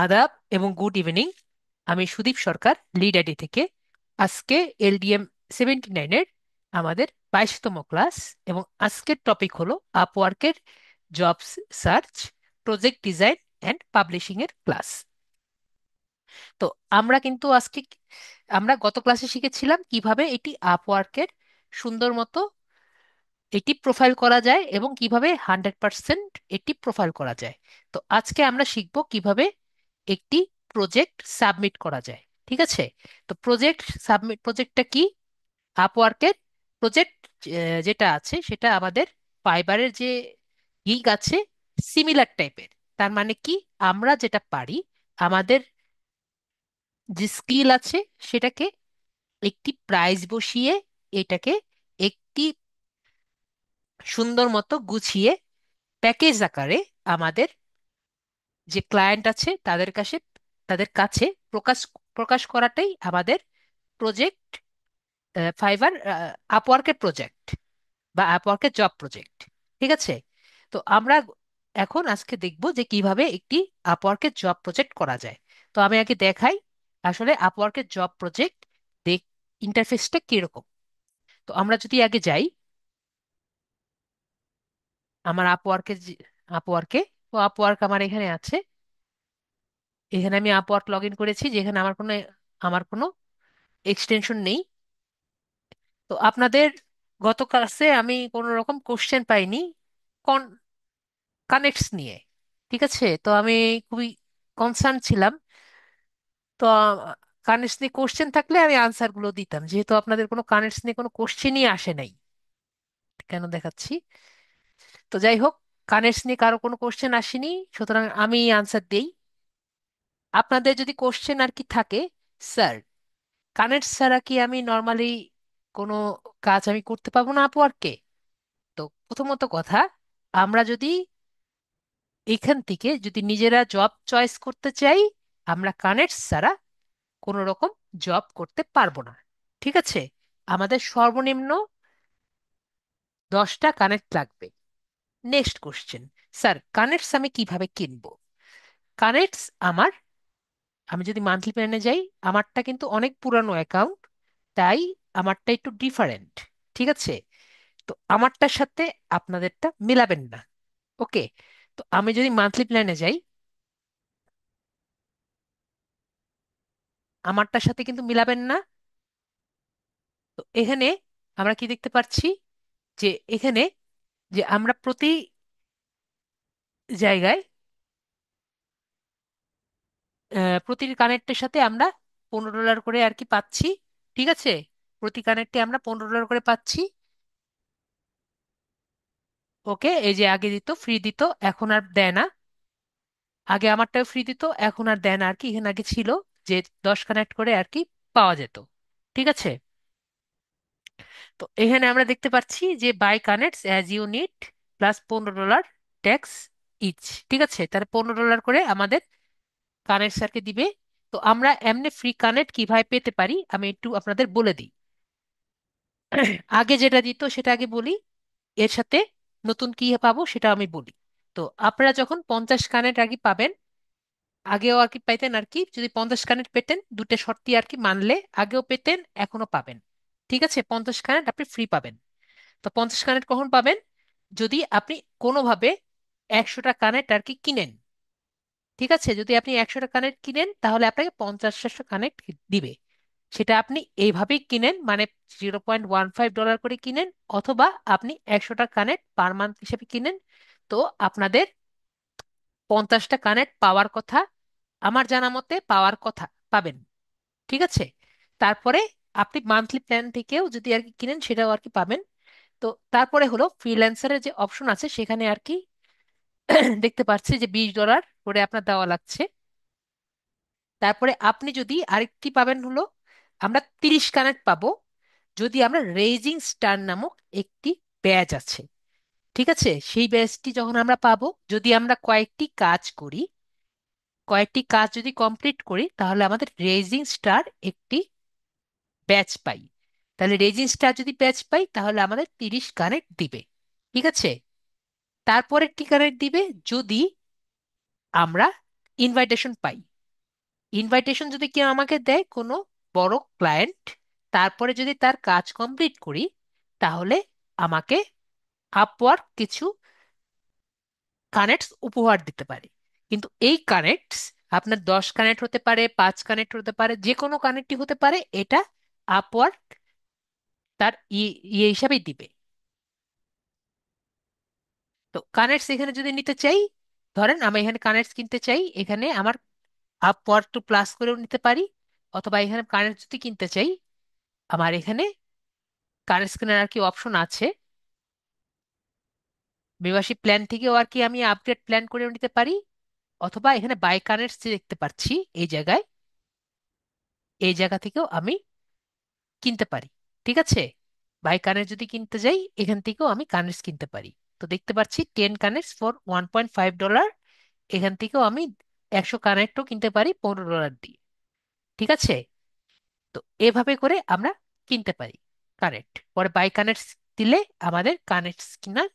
আদাব এবং good evening. আমি সুদীপ সরকার, লিড আইডি থেকে। আজকে এলডিএম 79-এর আমাদের 22তম ক্লাস, এবং আজকের টপিক হলো আপওয়ার্কের job search, project design and publishing এর ক্লাস। তো আমরা কিন্তু আজকে আমরা গত ক্লাসে শিখেছিলাম কিভাবে এটি আপওয়ার্কের সুন্দর মতো এটি প্রোফাইল করা যায় এবং কিভাবে 100% এটি প্রোফাইল করা যায়। তো আজকে আমরা শিখব কিভাবে একটি প্রজেক্ট সাবমিট করা যায়। ঠিক আছে? তো প্রজেক্টটা কি? আপওয়ার্কের প্রজেক্ট যেটা আছে সেটা আমাদের ফাইবারের যে গিগ আছে, সিমিলার টাইপের। তার মানে কি, আমরা যেটা পারি, আমাদের যে স্কিল আছে সেটাকে একটি প্রাইস বসিয়ে এটাকে একটি সুন্দর মতো গুছিয়ে প্যাকেজ আকারে আমাদের যে ক্লায়েন্ট আছে তাদের কাছে প্রকাশ প্রকাশ করাটাই আমাদের প্রজেক্ট, ফাইবার আপওয়ার্কের প্রজেক্ট বা আপওয়ার্কের জব প্রজেক্ট। ঠিক আছে? তো আমরা এখন আজকে দেখব যে কিভাবে একটি আপওয়ার্কের জব প্রজেক্ট করা যায়। তো আমি আগে দেখাই আসলে আপওয়ার্কের জব প্রজেক্ট দেখ ইন্টারফেসটা কিরকম। তো আমরা যদি আগে যাই আমার আপওয়ার্কে, তো আপওয়ার্ক আমার এখানে আছে। এখানে আমি আপওয়ার্ক লগ ইন করেছি, যেখানে আমার কোনো এক্সটেনশন নেই। তো আপনাদের গত ক্লাসে আমি কোনো রকম কোশ্চেন পাইনি কানেক্টস নিয়ে। ঠিক আছে? তো আমি খুবই কনসার্ন ছিলাম। তো কানেক্টস নিয়ে কোশ্চেন থাকলে আমি আনসার গুলো দিতাম, যেহেতু আপনাদের কোনো কানেক্টস নিয়ে কোনো কোশ্চেনই আসে নাই। কেন দেখাচ্ছি? তো যাই হোক, কানেক্টস নিয়ে কারো কোনো কোশ্চেন আসেনি, সুতরাং আমি আনসার দেই। আপনাদের যদি কোশ্চেন আর কি থাকে, স্যার কানেক্টস ছাড়া কি আমি নর্মালি কোনো কাজ আমি করতে পারবো না আপওয়ার্কে? তো প্রথমত কথা, আমরা যদি এখান থেকে যদি নিজেরা জব চয়েস করতে চাই, আমরা কানেক্টস ছাড়া কোনো রকম জব করতে পারবো না। ঠিক আছে? আমাদের সর্বনিম্ন 10টা কানেক্ট লাগবে। নেক্সট কোশ্চেন, স্যার কানেক্টস আমি কিভাবে কিনবো? কানেক্টস আমি যদি মান্থলি প্ল্যানে যাই, আমারটা কিন্তু অনেক পুরানো অ্যাকাউন্ট, তাই আমারটা একটু ডিফারেন্ট। ঠিক আছে? তো আমারটার সাথে আপনাদেরটা মিলাবেন না। ওকে? তো আমি যদি মান্থলি প্ল্যানে যাই, আমারটার সাথে কিন্তু মিলাবেন না। তো এখানে আমরা কি দেখতে পাচ্ছি, যে এখানে যে আমরা প্রতি জায়গায় প্রতি কানেক্টের সাথে আমরা $15 করে আর কি পাচ্ছি। ঠিক আছে? প্রতি কানেক্টে আমরা $15 করে পাচ্ছি। ওকে, এই যে আগে দিত ফ্রি দিত, এখন আর দেয় না। আগে আমারটাও ফ্রি দিত, এখন আর দেয় না আর কি। এখানে আগে ছিল যে 10 কানেক্ট করে আর কি পাওয়া যেত। ঠিক আছে? তো এখানে আমরা দেখতে পাচ্ছি যে buy connects as you need plus $15 tax each. ঠিক আছে? তাহলে $15 করে আমাদের কানেক্ট স্যারকে দিবে। তো আমরা এমনি ফ্রি কানেক্ট কিভাবে পেতে পারি আমি একটু আপনাদের বলে দিই। আগে যেটা দিত সেটা আগে বলি, এর সাথে নতুন কি পাবো সেটা আমি বলি। তো আপনারা যখন 50 কানেক্ট আর কি পাবেন, আগেও আর কি পেতেন আর কি, যদি 50 কানেক্ট পেতেন, দুটো শর্তই আর কি মানলে আগেও পেতেন, এখনো পাবেন। ঠিক আছে? 50 কানেক্ট আপনি ফ্রি পাবেন। তো 50 কানেক্ট কখন পাবেন? যদি আপনি কোনোভাবে 100টা কানেক্ট আর কি কিনেন। ঠিক আছে? যদি আপনি 100টা কানেক্ট কিনেন তাহলে আপনাকে 50টা কানেক্ট দিবে। সেটা আপনি এইভাবেই কিনেন, মানে $0.15 করে কিনেন, অথবা আপনি 100টা কানেক্ট পার মান্থ হিসেবে কিনেন। তো আপনাদের 50টা কানেক্ট পাওয়ার কথা, আমার জানা মতে পাওয়ার কথা, পাবেন। ঠিক আছে? তারপরে আপনি মান্থলি প্ল্যান থেকেও যদি আর কি কিনেন সেটাও আর কি পাবেন। তো তারপরে হলো ফ্রিল্যান্সারের যে অপশন আছে সেখানে আর কি দেখতে পাচ্ছি যে $20 করে আপনার দেওয়া লাগছে। তারপরে আপনি যদি আরেকটি পাবেন হলো, আমরা 30 কানেক্ট পাবো যদি আমরা রেজিং স্টার নামক একটি ব্যাচ আছে। ঠিক আছে? সেই ব্যাচটি যখন আমরা পাবো, যদি আমরা কয়েকটি কাজ যদি কমপ্লিট করি, তাহলে আমাদের রেজিং স্টার একটি ব্যাচ পাই। তাহলে রেজিং স্টার যদি ব্যাচ পাই তাহলে আমাদের 30 কানেক্ট দিবে। ঠিক আছে? তারপরে কি কানেক্ট দিবে, যদি আমরা ইনভাইটেশন পাই। ইনভাইটেশন যদি কেউ আমাকে দেয়, কোনো বড় ক্লায়েন্ট, তারপরে যদি তার কাজ কমপ্লিট করি, তাহলে আমাকে আপওয়ার্ক কিছু কানেক্টস উপহার দিতে পারে। কিন্তু এই কানেক্টস আপনার 10 কানেক্ট হতে পারে, 5 কানেক্ট হতে পারে, যে কোনো কানেক্টই হতে পারে, এটা আপওয়ার্ক তার ইয়ে হিসাবেই দিবে। তো কানেক্টস এখানে যদি নিতে চাই, ধরেন আমি এখানে কানেক্টস কিনতে চাই, এখানে আমার আপওয়ার্ক টু প্লাস করেও নিতে পারি। অথবা এখানে কানেক্ট যদি কিনতে চাই, আমার এখানে কানেক্টস কেনার আর কি অপশন আছে। মেম্বারশিপ প্ল্যান থেকেও আর কি আমি আপগ্রেড প্ল্যান করেও নিতে পারি। অথবা এখানে বাই কানেক্টস যে দেখতে পাচ্ছি এই জায়গায়, এই জায়গা থেকেও আমি কিনতে পারি। ঠিক আছে, বাই কানেক্ট যদি কিনতে যাই, এখান থেকেও আমি কানেক্টস কিনতে পারি। তো দেখতে পাচ্ছি 10 কানেক্টস ফর $1.5। এখান থেকেও আমি 100 কানেক্টও কিনতে পারি $15 দিয়ে। ঠিক আছে, তো এভাবে করে আমরা কিনতে পারি কানেক্ট। পরে বাই কানেক্টস দিলে আমাদের কানেক্টস কেনার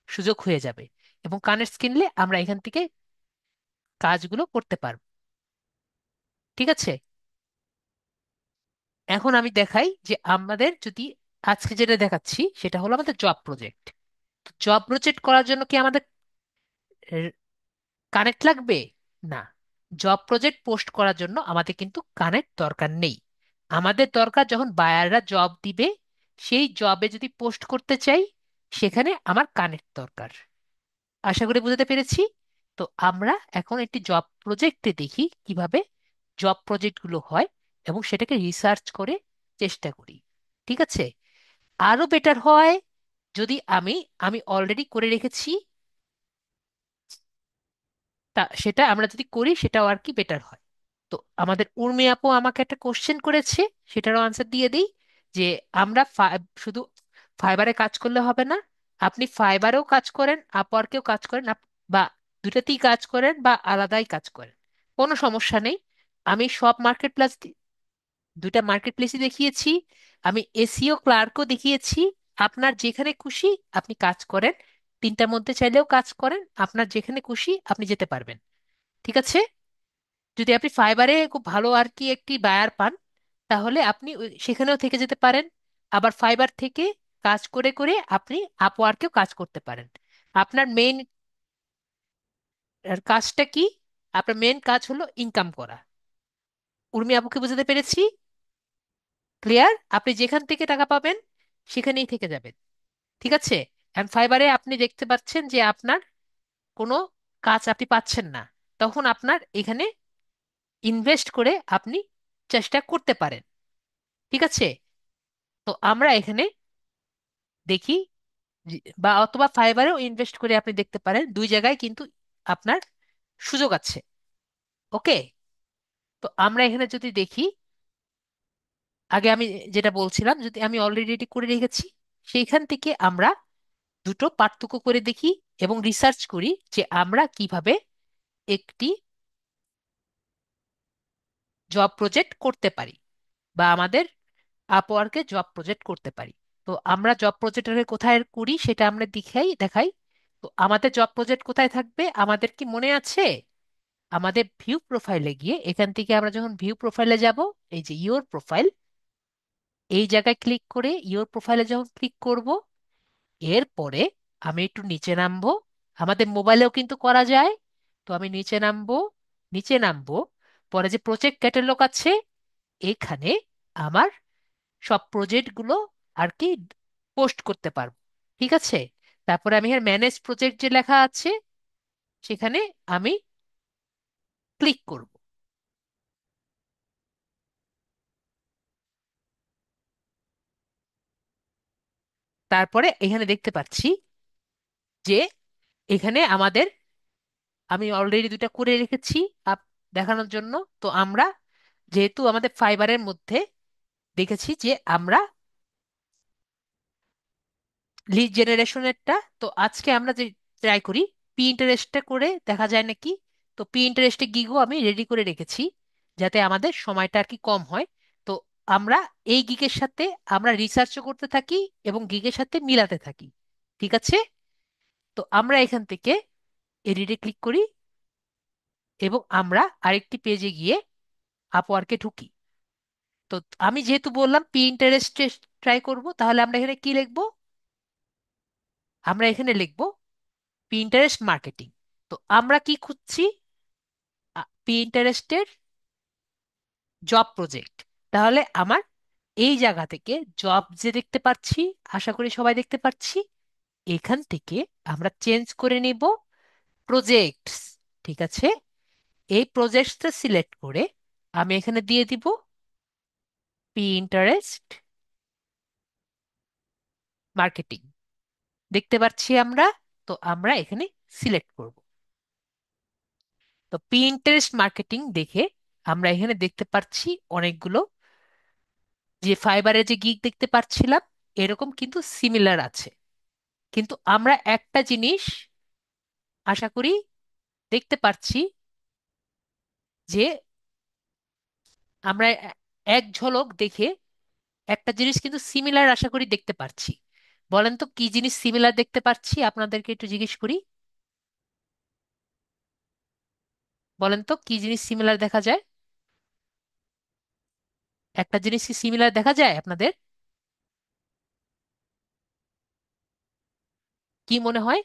সুযোগ হয়ে যাবে, এবং কানেক্টস কিনলে আমরা এখান থেকে কাজগুলো করতে পারবো। ঠিক আছে, এখন আমি দেখাই যে আমাদের যদি আজকে যেটা দেখাচ্ছি সেটা হলো আমাদের জব প্রজেক্ট। জব প্রজেক্ট করার জন্য কি আমাদের কানেক্ট লাগবে? না, জব প্রজেক্ট পোস্ট করার জন্য আমাদের কিন্তু কানেক্ট দরকার নেই। আমাদের দরকার যখন বায়াররা জব দিবে, সেই জবে যদি পোস্ট করতে চাই, সেখানে আমার কানেক্ট দরকার। আশা করি বুঝতে পেরেছি। তো আমরা এখন একটি জব প্রজেক্টে দেখি কিভাবে জব প্রজেক্টগুলো হয়, এবং সেটাকে রিসার্চ করে চেষ্টা করি। ঠিক আছে, আরো বেটার হয় যদি আমি আমি অলরেডি করে রেখেছি, তা সেটা আমরা যদি করি সেটাও আর কি বেটার হয়। তো আমাদের উর্মি আপু আমাকে একটা কোশ্চেন করেছে, সেটারও আনসার দিয়ে দিই। যে আমরা শুধু ফাইবারে কাজ করলে হবে না, আপনি ফাইবারেও কাজ করেন, আপওয়ার্কেও কাজ করেন, বা দুটাতেই কাজ করেন বা আলাদাই কাজ করেন, কোনো সমস্যা নেই। আমি সব মার্কেট প্লেস, দুইটা মার্কেট প্লেসই দেখিয়েছি, আমি এসিও ক্লার্কও দেখিয়েছি। আপনার যেখানে খুশি আপনি কাজ করেন, তিনটার মধ্যে চাইলেও কাজ করেন, আপনার যেখানে খুশি আপনি যেতে পারবেন। ঠিক আছে, যদি আপনি ফাইবারে খুব ভালো আর কি একটি বায়ার পান, তাহলে আপনি সেখানেও থেকে যেতে পারেন। আবার ফাইবার থেকে কাজ করে করে আপনি আপওয়ার্কেও কাজ করতে পারেন। আপনার মেইন কাজটা কি? আপনার মেইন কাজ হলো ইনকাম করা। উর্মি আপুকে বুঝতে পেরেছি? ক্লিয়ার? আপনি যেখান থেকে টাকা পাবেন সেখানেই থেকে যাবেন। ঠিক আছে, এখন ফাইবারে আপনি দেখতে পাচ্ছেন যে আপনার কোনো কাজ আপনি পাচ্ছেন না, তখন আপনার এখানে ইনভেস্ট করে আপনি চেষ্টা করতে পারেন। ঠিক আছে, তো আমরা এখানে দেখি বা অথবা ফাইবারেও ইনভেস্ট করে আপনি দেখতে পারেন, দুই জায়গায় কিন্তু আপনার সুযোগ আছে। ওকে, তো আমরা এখানে যদি দেখি, আগে আমি যেটা বলছিলাম, যদি আমি অলরেডি করে রেখেছি, সেইখান থেকে আমরা দুটো পার্থক্য করে দেখি এবং রিসার্চ করি যে আমরা কিভাবে একটি জব প্রজেক্ট করতে পারি, বা আমাদের আপওয়ার্কে জব প্রজেক্ট করতে পারি। তো আমরা জব প্রজেক্টটাকে কোথায় করি সেটা আমরা দেখাই। তো আমাদের জব প্রজেক্ট কোথায় থাকবে আমাদের কি মনে আছে? আমাদের ভিউ প্রোফাইলে গিয়ে, এখান থেকে আমরা যখন ভিউ প্রোফাইলে যাব, এই যে ইওর প্রোফাইল, এই জায়গায় ক্লিক করে ইওর প্রোফাইলে যখন ক্লিক করব, এরপরে আমি একটু নিচে নামবো। আমাদের মোবাইলেও কিন্তু করা যায়। তো আমি নিচে নামবো, নিচে নামবো, পরে যে প্রজেক্ট ক্যাটালগ আছে, এখানে আমার সব প্রজেক্টগুলো আর কি পোস্ট করতে পারবো। ঠিক আছে, তারপরে আমি এখানে ম্যানেজ প্রজেক্ট যে লেখা আছে, সেখানে আমি ক্লিক করব। তারপরে এখানে দেখতে পাচ্ছি যে এখানে আমাদের, আমি অলরেডি দুইটা করে রেখেছি দেখানোর জন্য। তো আমরা যেহেতু আমাদের ফাইবারের মধ্যে দেখেছি যে আমরা লিড জেনারেশনেরটা, তো আজকে আমরা যে ট্রাই করি পি ইন্টারেস্টটা করে দেখা যায় নাকি। তো পি ইন্টারেস্টে গিগও আমি রেডি করে রেখেছি, যাতে আমাদের সময়টা আর কি কম হয়। তো আমরা এই গিগের সাথে আমরা রিসার্চও করতে থাকি এবং গিগের সাথে মিলাতে থাকি। ঠিক আছে, তো আমরা এখান থেকে এডিটে ক্লিক করি। এবং আমরা আরেকটি পেজে গিয়ে আপওয়ার্কে ঢুকি। তো আমি যেহেতু বললাম পিন্টারেস্টে ট্রাই করব, তাহলে আমরা এখানে কি লিখবো? আমরা এখানে লিখবো পিন্টারেস্ট মার্কেটিং। তো আমরা কি খুঁজছি? পিন্টারেস্টের জব প্রজেক্ট। তাহলে আমার এই জায়গা থেকে জব যে দেখতে পাচ্ছি, আশা করি সবাই দেখতে পাচ্ছি, এখান থেকে আমরা চেঞ্জ করে নিব প্রজেক্টস। ঠিক আছে, এই প্রজেক্টসটা সিলেক্ট করে আমি এখানে দিয়ে দিব পিন্টারেস্ট মার্কেটিং। দেখতে পাচ্ছি আমরা। তো আমরা এখানে সিলেক্ট করব। তো পিন্টারেস্ট মার্কেটিং দেখে আমরা এখানে দেখতে পাচ্ছি অনেকগুলো, যে ফাইবারের যে গিগ দেখতে পাচ্ছিলাম এরকম কিন্তু সিমিলার আছে। কিন্তু আমরা একটা জিনিস আশা করি দেখতে পাচ্ছি, যে আমরা এক ঝলক দেখে একটা জিনিস কিন্তু সিমিলার আশা করি দেখতে পাচ্ছি। বলেন তো কি জিনিস সিমিলার দেখতে পাচ্ছি, আপনাদেরকে একটু জিজ্ঞেস করি। বলেন তো কি জিনিস সিমিলার দেখা যায়? একটা জিনিস কি সিমিলার দেখা যায় আপনাদের? কি মনে হয়?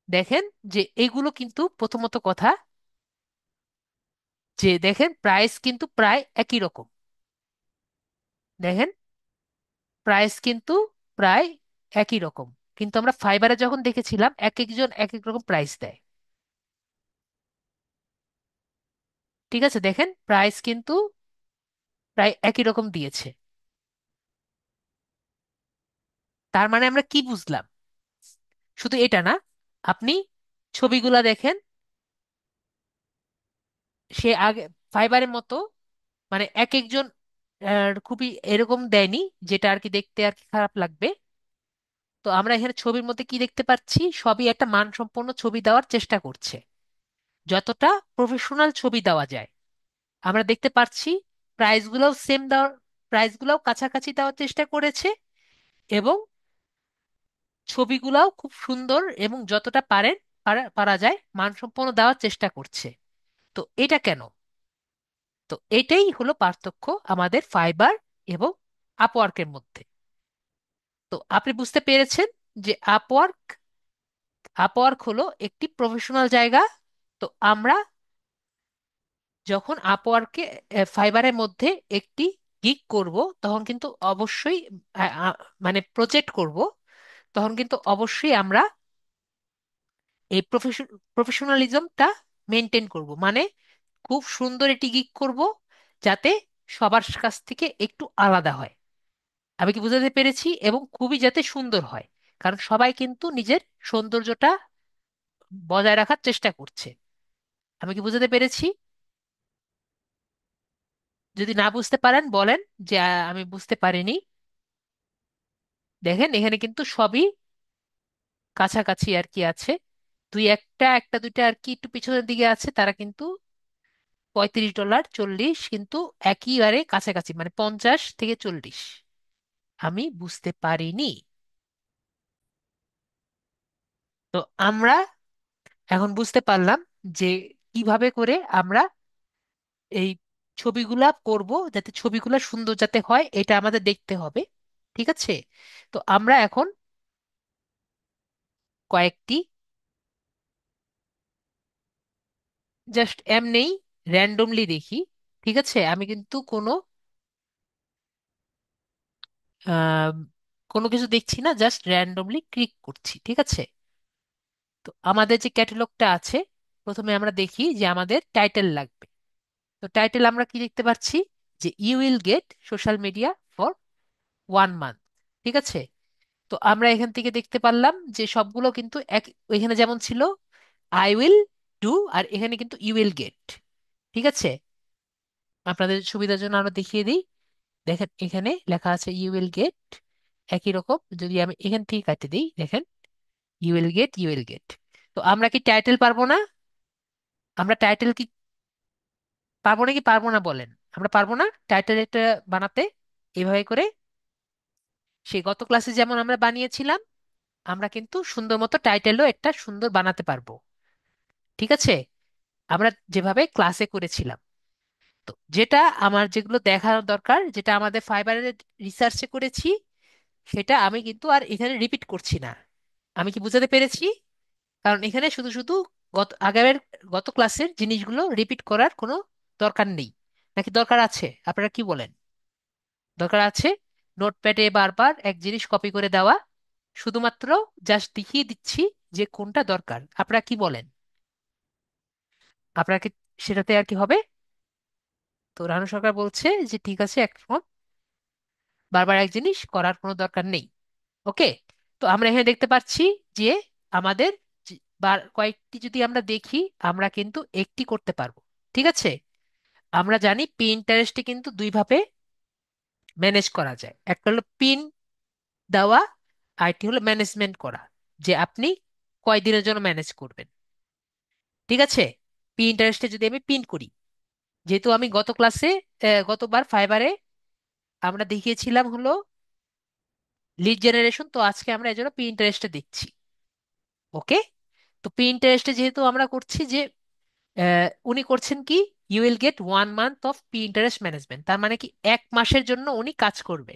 দেখেন, যে এগুলো কিন্তু প্রথমত কথা, যে দেখেন প্রাইস কিন্তু প্রায় একই রকম। দেখেন প্রাইস কিন্তু প্রায় একই রকম। কিন্তু আমরা ফাইবারে যখন দেখেছিলাম এক একজন এক এক রকম প্রাইস দেয়। ঠিক আছে, দেখেন প্রাইস কিন্তু প্রায় একই রকম দিয়েছে। তার মানে আমরা কি বুঝলাম? শুধু এটা না, আপনি ছবিগুলা দেখেন, সে আগে ফাইবারের মতো, মানে এক একজন খুবই এরকম দেয়নি, যেটা আর কি দেখতে আর কি খারাপ লাগবে। তো আমরা এখানে ছবির মধ্যে কি দেখতে পাচ্ছি, সবই একটা মানসম্পন্ন ছবি দেওয়ার চেষ্টা করছে, যতটা প্রফেশনাল ছবি দেওয়া যায়। আমরা দেখতে পাচ্ছি প্রাইসগুলোও সেম দেওয়ার, প্রাইসগুলোও কাছাকাছি দেওয়ার চেষ্টা করেছে, এবং ছবিগুলাও খুব সুন্দর এবং যতটা পারেন পারা যায় মানসম্পন্ন দেওয়ার চেষ্টা করছে। তো এটা কেন? তো এটাই হলো পার্থক্য আমাদের ফাইবার এবং আপওয়ার্কের মধ্যে। তো আপনি বুঝতে পেরেছেন যে আপওয়ার্ক আপওয়ার্ক হলো একটি প্রফেশনাল জায়গা। তো আমরা যখন আপওয়ার্কে ফাইবারের মধ্যে একটি গিগ করব, তখন কিন্তু অবশ্যই আ, আ, মানে প্রজেক্ট করব, তখন কিন্তু অবশ্যই আমরা এই প্রফেশনালিজমটা মেনটেন করব। মানে খুব সুন্দর এটি গিগ করব, যাতে সবার কাছ থেকে একটু আলাদা হয়। আমি কি বুঝাতে পেরেছি? এবং খুবই যাতে সুন্দর হয়, কারণ সবাই কিন্তু নিজের সৌন্দর্যটা বজায় রাখার চেষ্টা করছে। আমি কি বুঝাতে পেরেছি? যদি না বুঝতে পারেন বলেন যে আমি বুঝতে পারিনি। দেখেন এখানে কিন্তু সবই কাছাকাছি আর কি আছে। দুই একটা একটা দুইটা আর কি একটু পিছনের দিকে আছে, তারা কিন্তু $35 40, কিন্তু একইবারে কাছাকাছি, মানে 50 থেকে 40। আমি বুঝতে পারিনি। তো আমরা এখন বুঝতে পারলাম যে কিভাবে করে আমরা এই ছবিগুলা করব, যাতে ছবিগুলা সুন্দর যাতে হয় এটা আমাদের দেখতে হবে। ঠিক আছে, তো আমরা এখন কয়েকটি জাস্ট এমনিই র্যান্ডমলি দেখি। ঠিক আছে, আমি কিন্তু আহ, কোনো কিছু দেখছি না, জাস্ট র্যান্ডমলি ক্লিক করছি। ঠিক আছে, তো আমাদের যে ক্যাটালগটা আছে, প্রথমে আমরা দেখি যে আমাদের টাইটেল লাগবে। তো টাইটেল আমরা কি দেখতে পাচ্ছি, যে you will get social media for 1 month. ঠিক আছে, তো আমরা এখান থেকে দেখতে পারলাম যে সবগুলো কিন্তু এক, এখানে যেমন ছিল আই উইল ডু, আর এখানে কিন্তু ইউ উইল গেট। ঠিক আছে, আপনাদের সুবিধার জন্য আমরা দেখিয়ে দিই। দেখেন এখানে লেখা আছে ইউ উইল গেট, একই রকম। যদি আমি এখান থেকে কাটে দিই, দেখেন ইউ উইল গেট। তো আমরা কি টাইটেল পারবো না? আমরা টাইটেল কি পারবো নাকি পারবো না বলেন? আমরা পারবো না টাইটেল একটা বানাতে এভাবে করে, সেই গত ক্লাসে যেমন আমরা বানিয়েছিলাম। আমরা কিন্তু সুন্দর মতো টাইটেলও একটা সুন্দর বানাতে পারবো। ঠিক আছে, আমরা যেভাবে ক্লাসে করেছিলাম। তো যেটা আমার যেগুলো দেখার দরকার, যেটা আমাদের ফাইবারের রিসার্চে করেছি, সেটা আমি কিন্তু আর এখানে রিপিট করছি না। আমি কি বুঝাতে পেরেছি? কারণ এখানে শুধু শুধু আগের গত ক্লাসের জিনিসগুলো রিপিট করার কোনো দরকার নেই। নাকি দরকার আছে? আপনারা কি বলেন? দরকার আছে নোটপ্যাডে বারবার এক জিনিস কপি করে দেওয়া, শুধুমাত্র জাস্ট দেখিয়ে দিচ্ছি যে কোনটা দরকার। আপনারা কি বলেন? আপনারা কি সেটাতে আর কি হবে? তো রানু সরকার বলছে যে ঠিক আছে, এখন বারবার এক জিনিস করার কোনো দরকার নেই। ওকে। তো আমরা এখানে দেখতে পাচ্ছি যে আমাদের কয়েকটি যদি আমরা দেখি, আমরা কিন্তু একটি করতে পারবো। ঠিক আছে, আমরা জানি পিন্টারেস্টে কিন্তু দুই ভাবে ম্যানেজ করা যায়। একটা হলো পিন দেওয়া, আরেকটি হলো ম্যানেজমেন্ট করা, যে আপনি কয়দিনের জন্য ম্যানেজ করবেন। ঠিক আছে, পিন্টারেস্টে যদি আমি পিন করি, যেহেতু আমি গত ক্লাসে গতবার ফাইবারে আমরা দেখিয়েছিলাম হলো লিড জেনারেশন, তো আজকে আমরা এই জন্য পিন্টারেস্টে দেখছি। ওকে। তো পিন্টারেস্টে যেহেতু আমরা করছি যে উনি করছেন কি, you will get 1 month of Pinterest management, তার মানে কি 1 মাসের জন্য উনি কাজ করবে।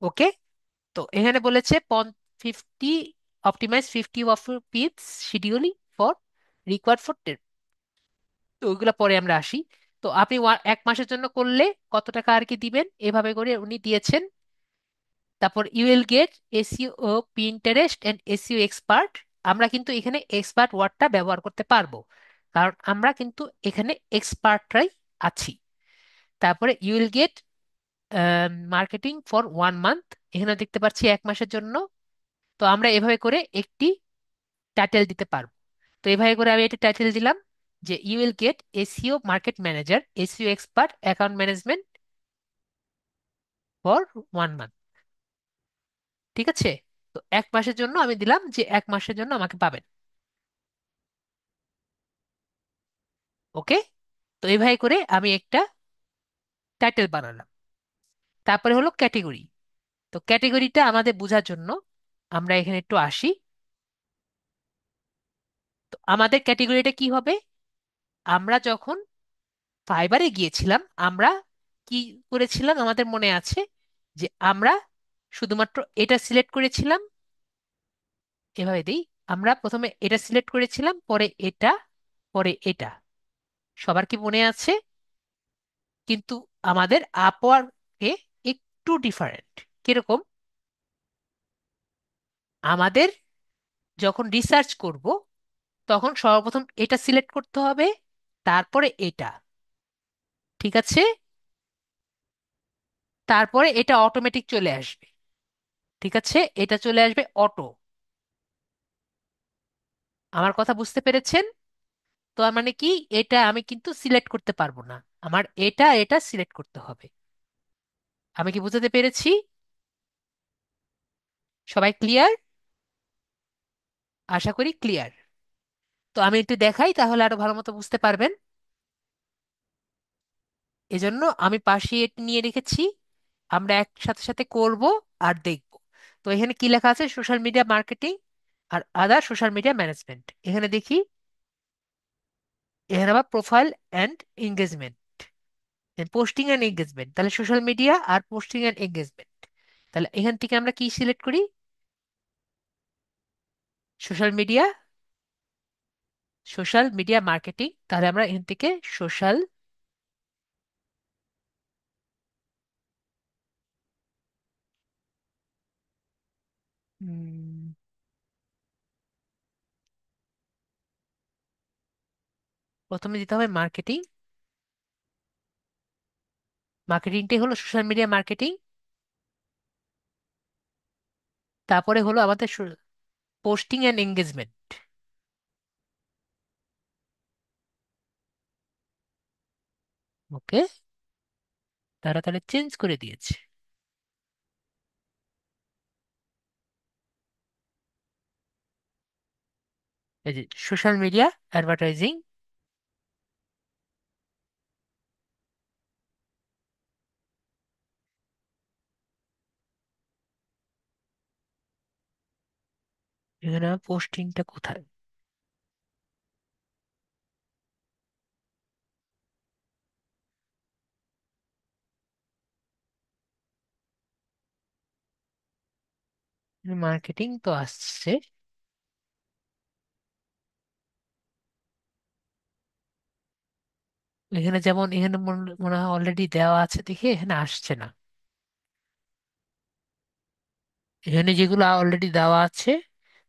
ওকে। তো এখানে বলেছে 50, optimise 50 of piece scheduling for required for 10। তো ওইগুলো পরে আমরা আসি। তো আপনি 1 মাসের জন্য করলে কত টাকা আর কি দিবেন, এভাবে করে উনি দিয়েছেন। তারপর you will get SEO Pinterest and SEO expert. আমরা কিন্তু এখানে এক্সপার্ট ওয়ার্ডটা ব্যবহার করতে পারবো, কারণ আমরা কিন্তু এখানে এক্সপার্টরাই আছি। তারপরে you will get marketing for 1 month, এখানে দেখতে পাচ্ছি 1 মাসের জন্য। তো আমরা এভাবে করে একটি টাইটেল দিতে পারবো। তো এভাবে করে আমি একটা টাইটেল দিলাম যে you will get SEO market manager, SEO expert, account management for 1 month. ঠিক আছে, তো 1 মাসের জন্য আমি দিলাম যে 1 মাসের জন্য আমাকে পাবেন। ওকে। তো এইভাবে করে আমি একটা টাইটেল বানালাম। তারপরে হলো ক্যাটেগরি। তো ক্যাটেগরিটা আমাদের বোঝার জন্য আমরা এখানে একটু আসি। তো আমাদের ক্যাটেগরিটা কি হবে? আমরা যখন ফাইবারে গিয়েছিলাম, আমরা কি করেছিলাম আমাদের মনে আছে, যে আমরা শুধুমাত্র এটা সিলেক্ট করেছিলাম। এভাবে দিই, আমরা প্রথমে এটা সিলেক্ট করেছিলাম, পরে এটা, পরে এটা। সবার কি মনে আছে? কিন্তু আমাদের আপওয়ার্কে একটু ডিফারেন্ট। কিরকম? আমাদের যখন রিসার্চ করব, তখন সর্বপ্রথম এটা সিলেক্ট করতে হবে, তারপরে এটা। ঠিক আছে, তারপরে এটা অটোমেটিক চলে আসবে। ঠিক আছে, এটা চলে আসবে অটো। আমার কথা বুঝতে পেরেছেন? তো আর মানে কি, এটা আমি কিন্তু সিলেক্ট করতে পারবো না, আমার এটা এটা সিলেক্ট করতে হবে। আমি কি বুঝাতে পেরেছি? সবাই ক্লিয়ার? আশা করি ক্লিয়ার। তো আমি একটু দেখাই, তাহলে আরো ভালো মতো বুঝতে পারবেন। এজন্য আমি পাশে এটি নিয়ে রেখেছি, আমরা একসাথে সাথে করব আর দেখব। তো এখানে কি লেখা আছে? সোশ্যাল মিডিয়া মার্কেটিং আর আদার সোশ্যাল মিডিয়া ম্যানেজমেন্ট। এখানে দেখি, এখানে আবার profile and engagement, posting and engagement. তাহলে সোশ্যাল মিডিয়া আর পোস্টিং অ্যান্ড এঙ্গেজমেন্ট। তাহলে এখান থেকে আমরা কি সিলেক্ট করি? Social media, social media marketing. তাহলে আমরা এখান থেকে সোশ্যাল, প্রথমে দিতে হবে মার্কেটিং। মার্কেটিংটাই হলো সোশ্যাল মিডিয়া মার্কেটিং। তারপরে হলো আমাদের পোস্টিং অ্যান্ড এঙ্গেজমেন্ট। ওকে, তারা তাহলে চেঞ্জ করে দিয়েছে। এই যে সোশ্যাল মিডিয়া অ্যাডভার্টাইজিং। এখানে পোস্টিংটা কোথায়? মার্কেটিং তো আসছে। এখানে যেমন এখানে মনে হয় অলরেডি দেওয়া আছে দেখে এখানে আসছে না। এখানে যেগুলো অলরেডি দেওয়া আছে,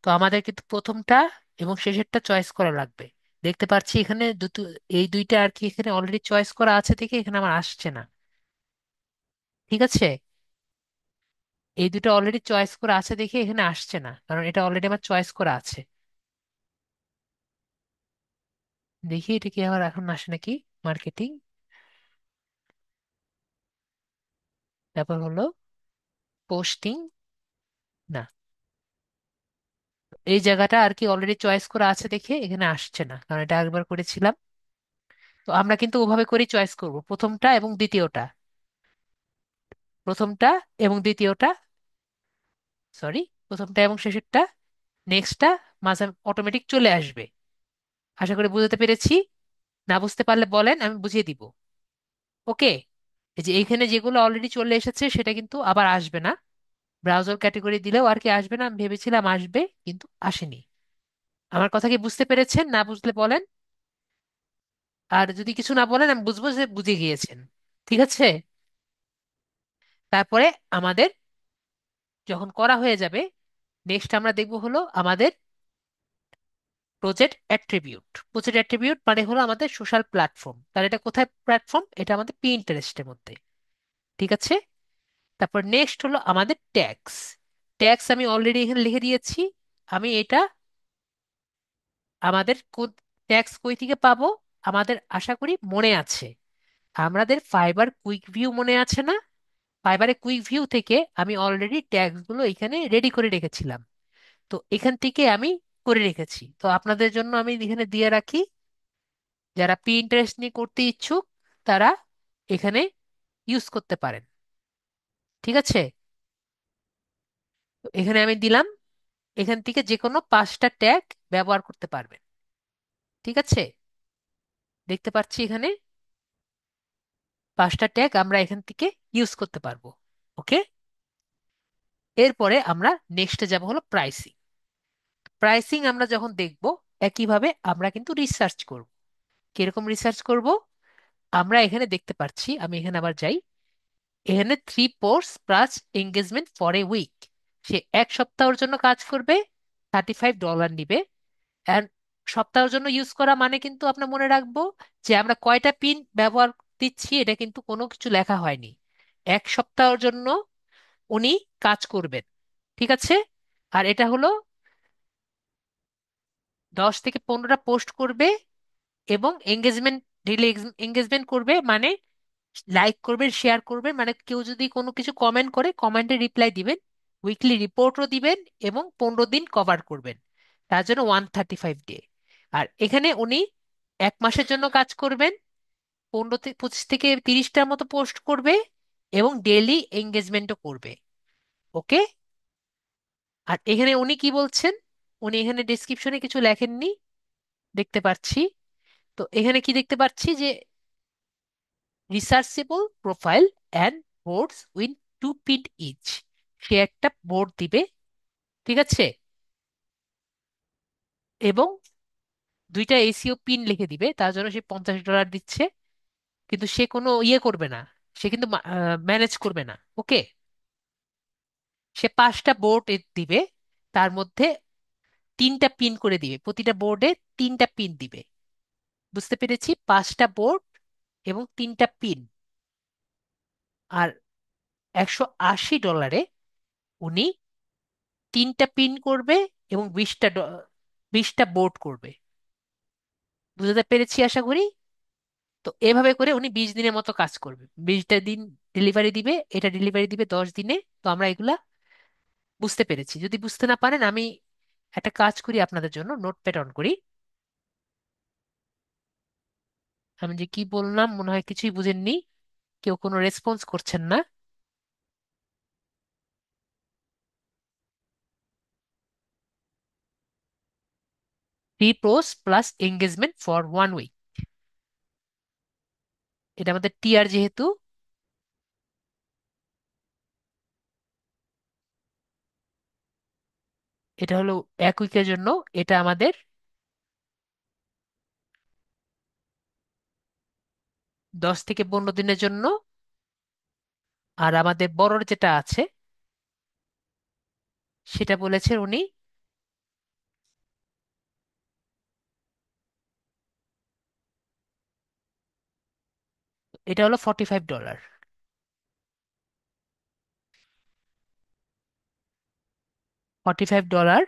তো আমাদের কিন্তু প্রথমটা এবং শেষেরটা চয়েস করা লাগবে। দেখতে পাচ্ছি এখানে দুটো, এই দুইটা আর কি এখানে অলরেডি চয়েস করা আছে দেখে এখানে আমার আসছে না। ঠিক আছে, এই দুটো অলরেডি চয়েস করা আছে দেখে এখানে আসছে না, কারণ এটা অলরেডি আমার চয়েস করা আছে। দেখি এটা কি আবার এখন আসে নাকি। মার্কেটিং, তারপর হলো পোস্টিং। না, এই জায়গাটা আর কি অলরেডি চয়েস করা আছে দেখে এখানে আসছে না, কারণ এটা একবার করেছিলাম। তো আমরা কিন্তু ওভাবে করেই চয়েস করব, প্রথমটা এবং দ্বিতীয়টা। প্রথমটা এবং দ্বিতীয়টা, সরি, প্রথমটা এবং শেষেরটা, নেক্সটটা মাঝে অটোমেটিক চলে আসবে। আশা করি বুঝতে পেরেছি। না বুঝতে পারলে বলেন, আমি বুঝিয়ে দিব। ওকে, এই যে এইখানে যেগুলো অলরেডি চলে এসেছে সেটা কিন্তু আবার আসবে না। ব্রাউজার ক্যাটাগরি দিলেও আর কি আসবে না, আমি ভেবেছিলাম আসবে কিন্তু আসেনি। আমার কথা কি বুঝতে পেরেছেন? না বুঝলে বলেন। আর যদি কিছু না বলেন আমি বুঝবো যে বুঝে গিয়েছেন। ঠিক আছে, তারপরে আমাদের যখন করা হয়ে যাবে, নেক্সট আমরা দেখব হলো আমাদের প্রজেক্ট অ্যাট্রিবিউট। প্রজেক্ট অ্যাট্রিবিউট মানে হলো আমাদের সোশ্যাল প্ল্যাটফর্ম। তাহলে এটা কোথায় প্ল্যাটফর্ম? এটা আমাদের পিন্টারেস্টের মধ্যে। ঠিক আছে, তারপর নেক্সট হলো আমাদের ট্যাক্স। ট্যাক্স আমি অলরেডি এখানে লিখে দিয়েছি। আমি এটা আমাদের ট্যাক্স কই থেকে পাবো, আমাদের আশা করি মনে আছে। আমাদের ফাইবার কুইক ভিউ মনে আছে না? ফাইবারে কুইক ভিউ থেকে আমি অলরেডি ট্যাক্স গুলো এখানে রেডি করে রেখেছিলাম। তো এখান থেকে আমি করে রেখেছি, তো আপনাদের জন্য আমি এখানে দিয়ে রাখি। যারা পিন্টারেস্ট নিয়ে করতে ইচ্ছুক তারা এখানে ইউজ করতে পারেন। ঠিক আছে, তো এখানে আমি দিলাম। এখান থেকে যে কোনো 5টা ট্যাগ ব্যবহার করতে পারবেন। ঠিক আছে, দেখতে পাচ্ছি এখানে 5টা ট্যাগ আমরা এখান থেকে ইউজ করতে পারবো। ওকে, এরপরে আমরা নেক্সটে যাব হলো প্রাইসিং। প্রাইসিং আমরা যখন দেখব, একইভাবে আমরা কিন্তু রিসার্চ করব। কিরকম রিসার্চ করব? আমরা এখানে দেখতে পাচ্ছি, আমি এখানে আবার যাই। এখানে 3 post plus engagement for a week. সে 1 সপ্তাহের জন্য কাজ করবে, $35 নিবে। অ্যান্ড সপ্তাহের জন্য ইউজ করা মানে কিন্তু আমরা মনে রাখবো যে আমরা কয়টা পিন ব্যবহার দিচ্ছি এটা কিন্তু কোনো কিছু লেখা হয়নি। 1 সপ্তাহের জন্য উনি কাজ করবেন। ঠিক আছে, আর এটা হলো 10 থেকে 15টা পোস্ট করবে এবং এঙ্গেজমেন্ট, ডেইলি এঙ্গেজমেন্ট করবে মানে লাইক করবেন, শেয়ার করবেন, মানে কেউ যদি কোনো কিছু কমেন্ট করে কমেন্টে রিপ্লাই দিবেন, উইকলি রিপোর্টও দিবেন এবং 15 দিন কভার করবেন। তার জন্য 135 ডে। আর এখানে উনি 1 মাসের জন্য কাজ করবেন, 25 থেকে 30টার মতো পোস্ট করবে এবং ডেইলি এঙ্গেজমেন্টও করবে। ওকে, আর এখানে উনি কি বলছেন, উনি এখানে ডিসক্রিপশনে কিছু লেখেননি, দেখতে পাচ্ছি। তো এখানে কি দেখতে পাচ্ছি যে researchable profile and boards win 2 pin each. সে একটা বোর্ড দিবে। ঠিক আছে, এবং 2টা এসিও পিন লিখে দিবে, তার জন্য সে $50 দিচ্ছে। কিন্তু সে কোনো ইয়ে করবে না, সে কিন্তু ম্যানেজ করবে না। ওকে, সে 5টা বোর্ড দিবে, তার মধ্যে 3টা পিন করে দিবে, প্রতিটা বোর্ডে 3টা পিন দিবে। বুঝতে পেরেছি, 5টা বোর্ড এবং 3টা পিন। আর $180 উনি 3টা পিন করবে এবং 20টা বোর্ড করবে। বুঝতে পেরেছি আশা করি। তো এভাবে করে উনি 20 দিনের মতো কাজ করবে, 20টা দিন ডেলিভারি দিবে, এটা ডেলিভারি দিবে 10 দিনে। তো আমরা এগুলা বুঝতে পেরেছি। যদি বুঝতে না পারেন আমি একটা কাজ করি, আপনাদের জন্য নোটপ্যাড অন করি। আমি যে কি বললাম মনে হয় কিছুই বুঝেননি, কেউ কোনো রেসপন্স করছেন না। Free post plus engagement for 1 week. এটা আমাদের টিআর যেহেতু, এটা হলো 1 উইকের জন্য, এটা আমাদের 10 থেকে 15 দিনের জন্য। আর আমাদের বড়র যেটা আছে সেটা বলেছে উনি, এটা হলো $45। $45,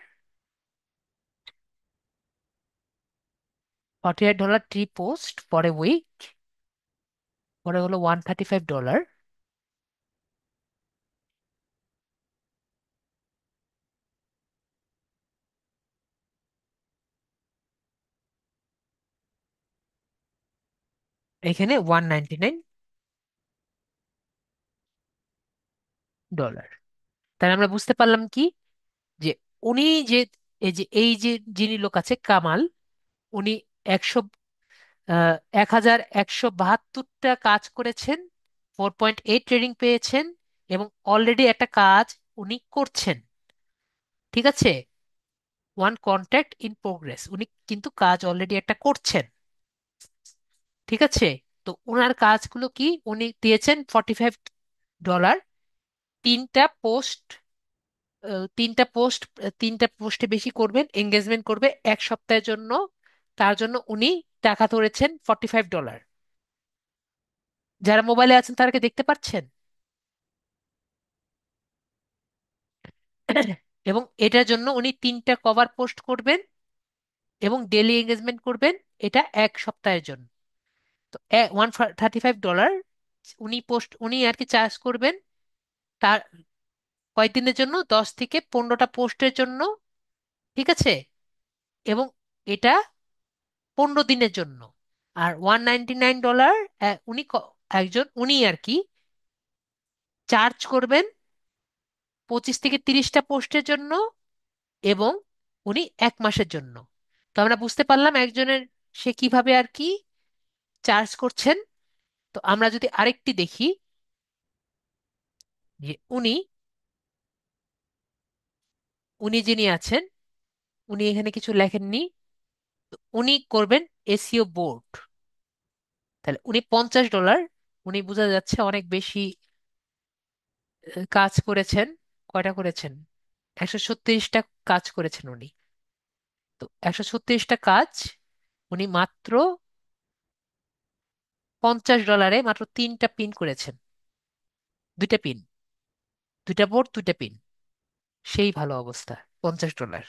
$48 three post for a week, পরে হলো $135। এখানে $199। তাহলে আমরা বুঝতে পারলাম কি, যে উনি যে, এই যে যিনি লোক আছে কামাল, উনি 1172টা কাজ করেছেন, 4.8 রেটিং পেয়েছেন, এবং অলরেডি একটা কাজ উনি করছেন। ঠিক আছে, ওয়ান কন্ট্যাক্ট ইন প্রোগ্রেস, উনি কিন্তু কাজ অলরেডি একটা করছেন। ঠিক আছে, তো ওনার কাজগুলো কি, উনি দিয়েছেন $45। তিনটা পোস্ট, 3টা পোস্ট, 3টা পোস্টে বেশি করবেন, এঙ্গেজমেন্ট করবে 1 সপ্তাহের জন্য, তার জন্য উনি টাকা ধরেছেন $45। যারা মোবাইলে আছেন তারা কি দেখতে পাচ্ছেন? এবং এটার জন্য উনি 3টা কভার পোস্ট করবেন এবং ডেলি এঙ্গেজমেন্ট করবেন, এটা 1 সপ্তাহের জন্য। তো $135 উনি আর কি চার্জ করবেন, তার কয়দিনের জন্য, 10 থেকে 15টা পোস্টের জন্য। ঠিক আছে, এবং এটা 15 দিনের জন্য। আর $199 উনি আর কি চার্জ করবেন 25 থেকে 30টা পোস্টের জন্য, এবং উনি 1 মাসের জন্য। তো আমরা বুঝতে পারলাম একজনের সে কিভাবে আর কি চার্জ করছেন। তো আমরা যদি আরেকটি দেখি, যে উনি উনি যিনি আছেন, উনি এখানে কিছু লেখেননি। তো উনি করবেন এসইও বোর্ড, তাহলে উনি $50, উনি বোঝা যাচ্ছে অনেক বেশি কাজ করেছেন। কয়টা করেছেন? 136টা কাজ করেছেন উনি। তো 136টা কাজ উনি মাত্র $50 মাত্র 3টা পিন করেছেন। 2টা পিন, 2টা বোর্ড, 2টা পিন, সেই ভালো অবস্থা। $50।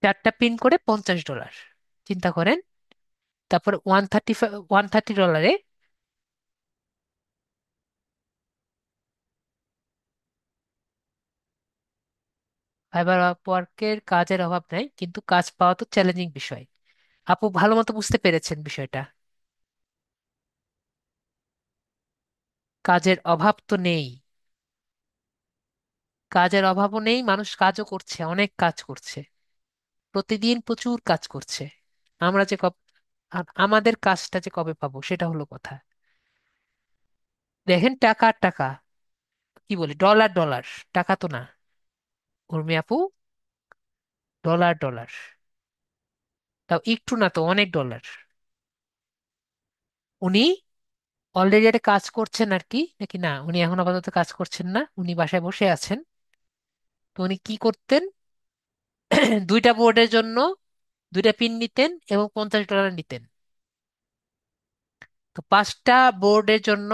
4টা পিন করে $50, চিন্তা করেন। তারপর 130 ডলারে ফাইবার আপওয়ার্কের কাজের অভাব নাই, কিন্তু কাজ পাওয়া তো চ্যালেঞ্জিং বিষয়। আপু ভালো মতো বুঝতে পেরেছেন বিষয়টা। কাজের অভাব তো নেই, কাজের অভাবও নেই, মানুষ কাজও করছে, অনেক কাজ করছে, প্রতিদিন প্রচুর কাজ করছে। আমরা যে আমাদের কাজটা যে কবে পাবো সেটা হলো কথা। দেখেন, টাকা আর টাকা, কি বলি, ডলার ডলার, টাকা তো না উর্মি আপু, ডলার ডলার, তাও একটু না তো, অনেক ডলার। উনি অলরেডি একটা কাজ করছেন আর কি, নাকি না, উনি এখন আপাতত কাজ করছেন না, উনি বাসায় বসে আছেন। তো উনি কি করতেন, 2টা বোর্ডের জন্য 2টা পিন নিতেন এবং $50 নিতেন। তো 5টা বোর্ডের জন্য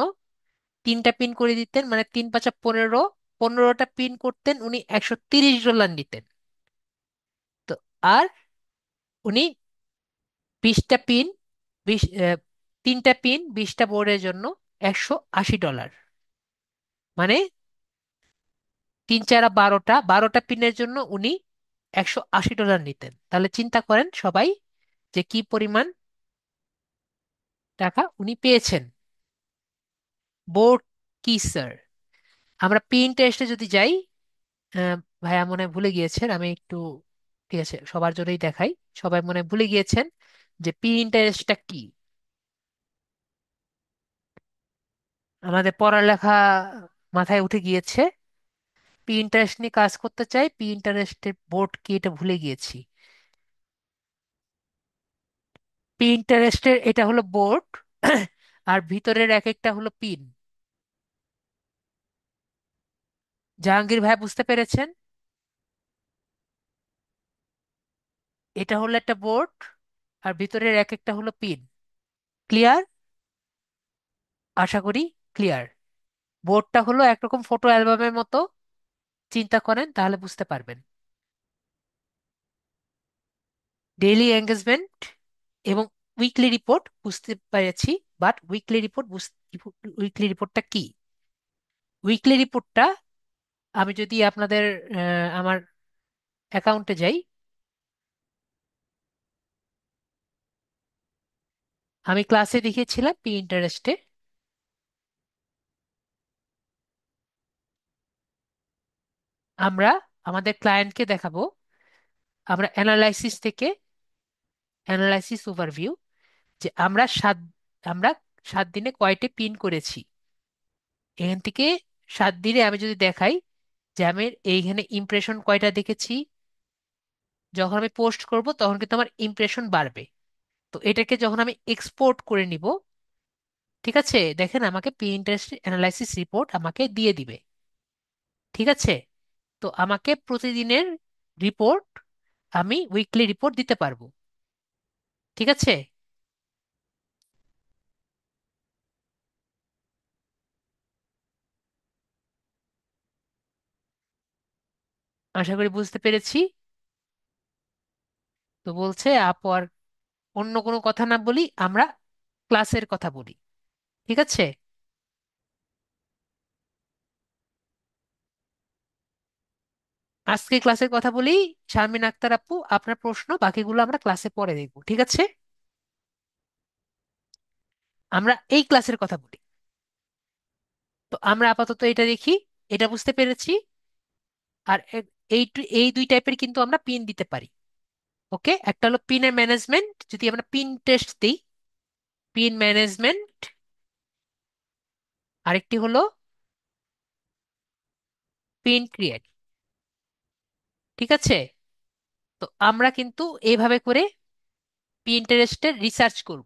3টা পিন করে দিতেন, মানে 3 × 5 = 15, 15টা পিন করতেন, উনি $130 নিতেন। তো আর উনি 20টা পিন, বিশ 3টা পিন 20টা বোর্ডের জন্য $180, মানে 3 × 4 = 12, 12টা পিনের জন্য উনি $180 নিতেন। তাহলে চিন্তা করেন সবাই, যে কি পরিমাণ টাকা উনি পেয়েছেন। বোর্ড কি স্যার? আমরা পিন্টারেস্টে যদি যাই, আহ, ভাইয়া মনে হয় ভুলে গিয়েছেন, আমি একটু, ঠিক আছে সবার জন্যই দেখাই। সবাই মনে হয় ভুলে গিয়েছেন যে পিন্টারেস্টটা কি। আমাদের পড়ালেখা মাথায় উঠে গিয়েছে, পিন্টারেস্ট নিয়ে কাজ করতে চাই, পিন্টারেস্টের বোর্ড কি এটা ভুলে গিয়েছি। পিন্টারেস্টের এটা হলো বোর্ড, আর ভিতরের এক একটা হলো পিন। জাহাঙ্গীর ভাই বুঝতে পেরেছেন? এটা হলো একটা বোর্ড, আর ভিতরের এক একটা হলো পিন। ক্লিয়ার? আশা করি ক্লিয়ার। বোর্ডটা হলো একরকম ফটো অ্যালবামের মতো, চিন্তা করেন তাহলে বুঝতে পারবেন। ডেইলি এঙ্গেজমেন্ট এবং উইকলি রিপোর্ট বুঝতে পেরেছি, বাট উইকলি রিপোর্টটা কি? উইকলি রিপোর্টটা, আমি যদি আপনাদের আমার অ্যাকাউন্টে যাই, আমি ক্লাসে দেখিয়েছিলাম পি ইন্টারেস্টে আমরা আমাদের ক্লায়েন্টকে দেখাবো, আমরা অ্যানালাইসিস থেকে, অ্যানালাইসিস ওভারভিউ, যে আমরা 7 দিনে কয়টি পিন করেছি। এখান থেকে 7 দিনে আমি যদি দেখাই যে আমি এইখানে ইমপ্রেশন কয়টা দেখেছি, যখন আমি পোস্ট করব তখন কিন্তু আমার ইমপ্রেশন বাড়বে। তো এটাকে যখন আমি এক্সপোর্ট করে নিব, ঠিক আছে, দেখেন আমাকে পিন্টারেস্ট অ্যানালাইসিস রিপোর্ট আমাকে দিয়ে দিবে। ঠিক আছে, তো আমাকে প্রতিদিনের রিপোর্ট, আমি উইকলি রিপোর্ট দিতে পারবো। ঠিক আছে, আশা করি বুঝতে পেরেছি। তো বলছে আপু আর অন্য কোনো কথা না বলি, আমরা ক্লাসের কথা বলি। ঠিক আছে, আজকে ক্লাসের কথা বলি। শারমিন আক্তার আপু, আপনার প্রশ্ন বাকিগুলো আমরা ক্লাসে পরে দেখবো, ঠিক আছে? আমরা এই ক্লাসের কথা বলি। তো আমরা আপাতত এটা দেখি, এটা বুঝতে পেরেছি। আর এই দুই টাইপের কিন্তু আমরা পিন দিতে পারি। ওকে, একটা হলো পিনের ম্যানেজমেন্ট, যদি আমরা পিন টেস্ট দিই, পিন ম্যানেজমেন্ট। আরেকটি হলো পিন ক্রিয়েট। ঠিক আছে, তো আমরা কিন্তু এইভাবে করে পিন্টারেস্টের রিসার্চ করব।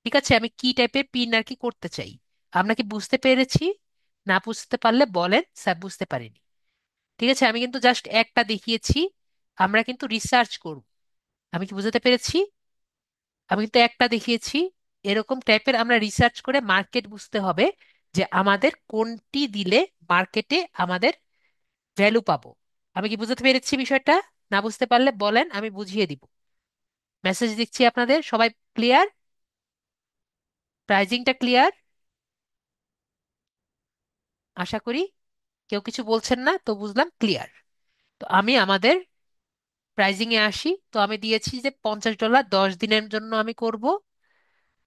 ঠিক আছে, আমি কি টাইপের পিন আর কি করতে চাই। আমরা কি বুঝতে পেরেছি? না বুঝতে পারলে বলেন স্যার বুঝতে পারিনি। ঠিক আছে, আমি কিন্তু জাস্ট একটা দেখিয়েছি, আমরা কিন্তু রিসার্চ করব। আমি কি বুঝতে পেরেছি? আমি কিন্তু একটা দেখিয়েছি, এরকম টাইপের আমরা রিসার্চ করে মার্কেট বুঝতে হবে, যে আমাদের কোনটি দিলে মার্কেটে আমাদের ভ্যালু পাবো। আমি কি বুঝতে পেরেছি বিষয়টা? না বুঝতে পারলে বলেন, আমি বুঝিয়ে দিব। মেসেজ দিচ্ছি আপনাদের, সবাই ক্লিয়ার? প্রাইজিংটা ক্লিয়ার আশা করি। কেউ কিছু বলছেন না, তো বুঝলাম ক্লিয়ার। তো আমি আমাদের প্রাইজিং এ আসি। তো আমি দিয়েছি যে $50 10 দিনের জন্য আমি করব,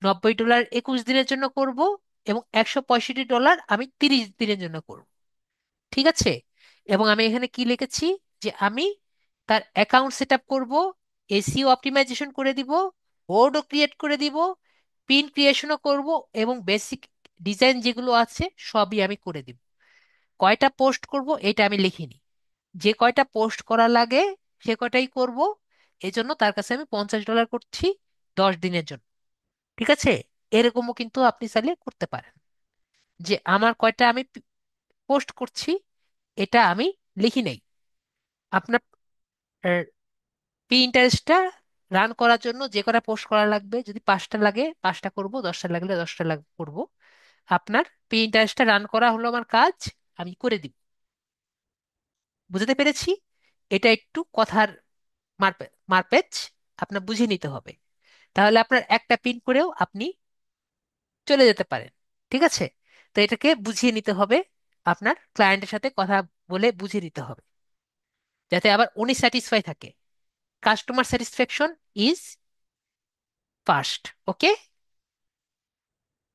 $90 21 দিনের জন্য করব, এবং $165 আমি 30 দিনের জন্য করব। ঠিক আছে, এবং আমি এখানে কি লিখেছি, যে আমি তার অ্যাকাউন্ট সেট আপ করবো, এসিও অপটিমাইজেশন করে দিব, বোর্ডও ক্রিয়েট করে দিব, পিন ক্রিয়েশনও করব, এবং বেসিক ডিজাইন যেগুলো আছে সবই আমি করে দিব। কয়টা পোস্ট করব এটা আমি লিখিনি, যে কয়টা পোস্ট করা লাগে সে কয়টাই করব। এজন্য তার কাছে আমি $50 করছি 10 দিনের জন্য। ঠিক আছে, এরকমও কিন্তু আপনি চাইলে করতে পারেন, যে আমার কয়টা আমি পোস্ট করছি এটা আমি লিখি নেই। আপনার ইন্টারেস্টটা রান করার জন্য যে কটা পোস্ট করা লাগবে, যদি 5টা লাগে 5টা করব, 10টা লাগলে 10টা করব। আপনার ইন্টারেস্টটা রান করা হলো আমার কাজ, আমি করে দিব। বুঝতে পেরেছি? এটা একটু কথার মারপ্যাচ আপনার বুঝে নিতে হবে, তাহলে আপনার একটা পিন করেও আপনি চলে যেতে পারেন। ঠিক আছে, তো এটাকে বুঝিয়ে নিতে হবে, আপনার ক্লায়েন্টের সাথে কথা বলে বুঝিয়ে নিতে হবে, যাতে আবার উনি স্যাটিসফাই থাকে। Customer satisfaction is first. Okay,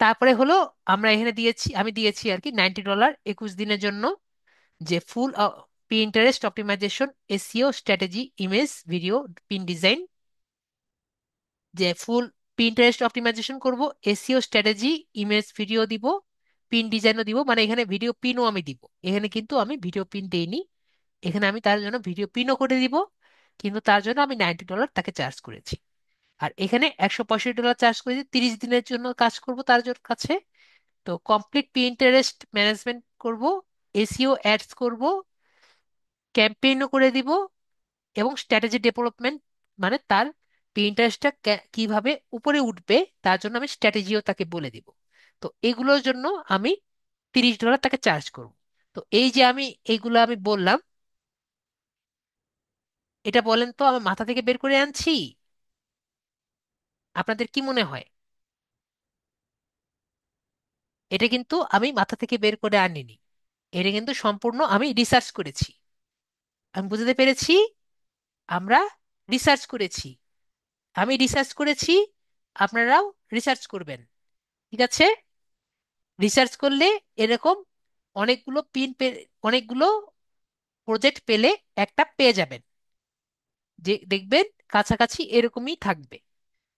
তারপরে হলো আমরা এখানে দিয়েছি, আমি দিয়েছি আর কি $90 21 দিনের জন্য, যে full Pinterest optimisation, SEO strategy, image video, pin design, যে ফুল পিন্টারেস্ট অপটিমাইজেশন করব, এসইও স্ট্র্যাটেজি, ইমেজ ভিডিও দিব, পিন ডিজাইনও দিব, মানে এখানে ভিডিও পিনও আমি দিব। এখানে কিন্তু আমি ভিডিও পিন দেইনি, এখানে আমি তার জন্য ভিডিও পিনও করে দিব, কিন্তু তার জন্য আমি $90 তাকে চার্জ করেছি। আর এখানে $165 চার্জ করেছি, 30 দিনের জন্য কাজ করব তার কাছে। তো কমপ্লিট পিন্টারেস্ট ম্যানেজমেন্ট করব, এসইও অ্যাডস করব, ক্যাম্পেইনও করে দিব, এবং স্ট্র্যাটেজি ডেভেলপমেন্ট, মানে তার ইন্টারেস্টটা কিভাবে উপরে উঠবে তার জন্য আমি স্ট্র্যাটেজিও তাকে বলে দিব। তো এগুলোর জন্য আমি $30 তাকে চার্জ করব। তো এই যে আমি এইগুলো আমি বললাম, এটা বলেন তো আমার মাথা থেকে বের করে আনছি, আপনাদের কি মনে হয়? এটা কিন্তু আমি মাথা থেকে বের করে আনিনি, এটা কিন্তু সম্পূর্ণ আমি রিসার্চ করেছি। আমি বুঝতে পেরেছি, আমরা রিসার্চ করেছি, আমি রিসার্চ করেছি, আপনারাও রিসার্চ করবেন। ঠিক আছে? রিসার্চ করলে এরকম অনেকগুলো অনেকগুলো প্রজেক্ট পেলে একটা পেয়ে যাবেন, যে দেখবেন কাছাকাছি এরকমই থাকবে।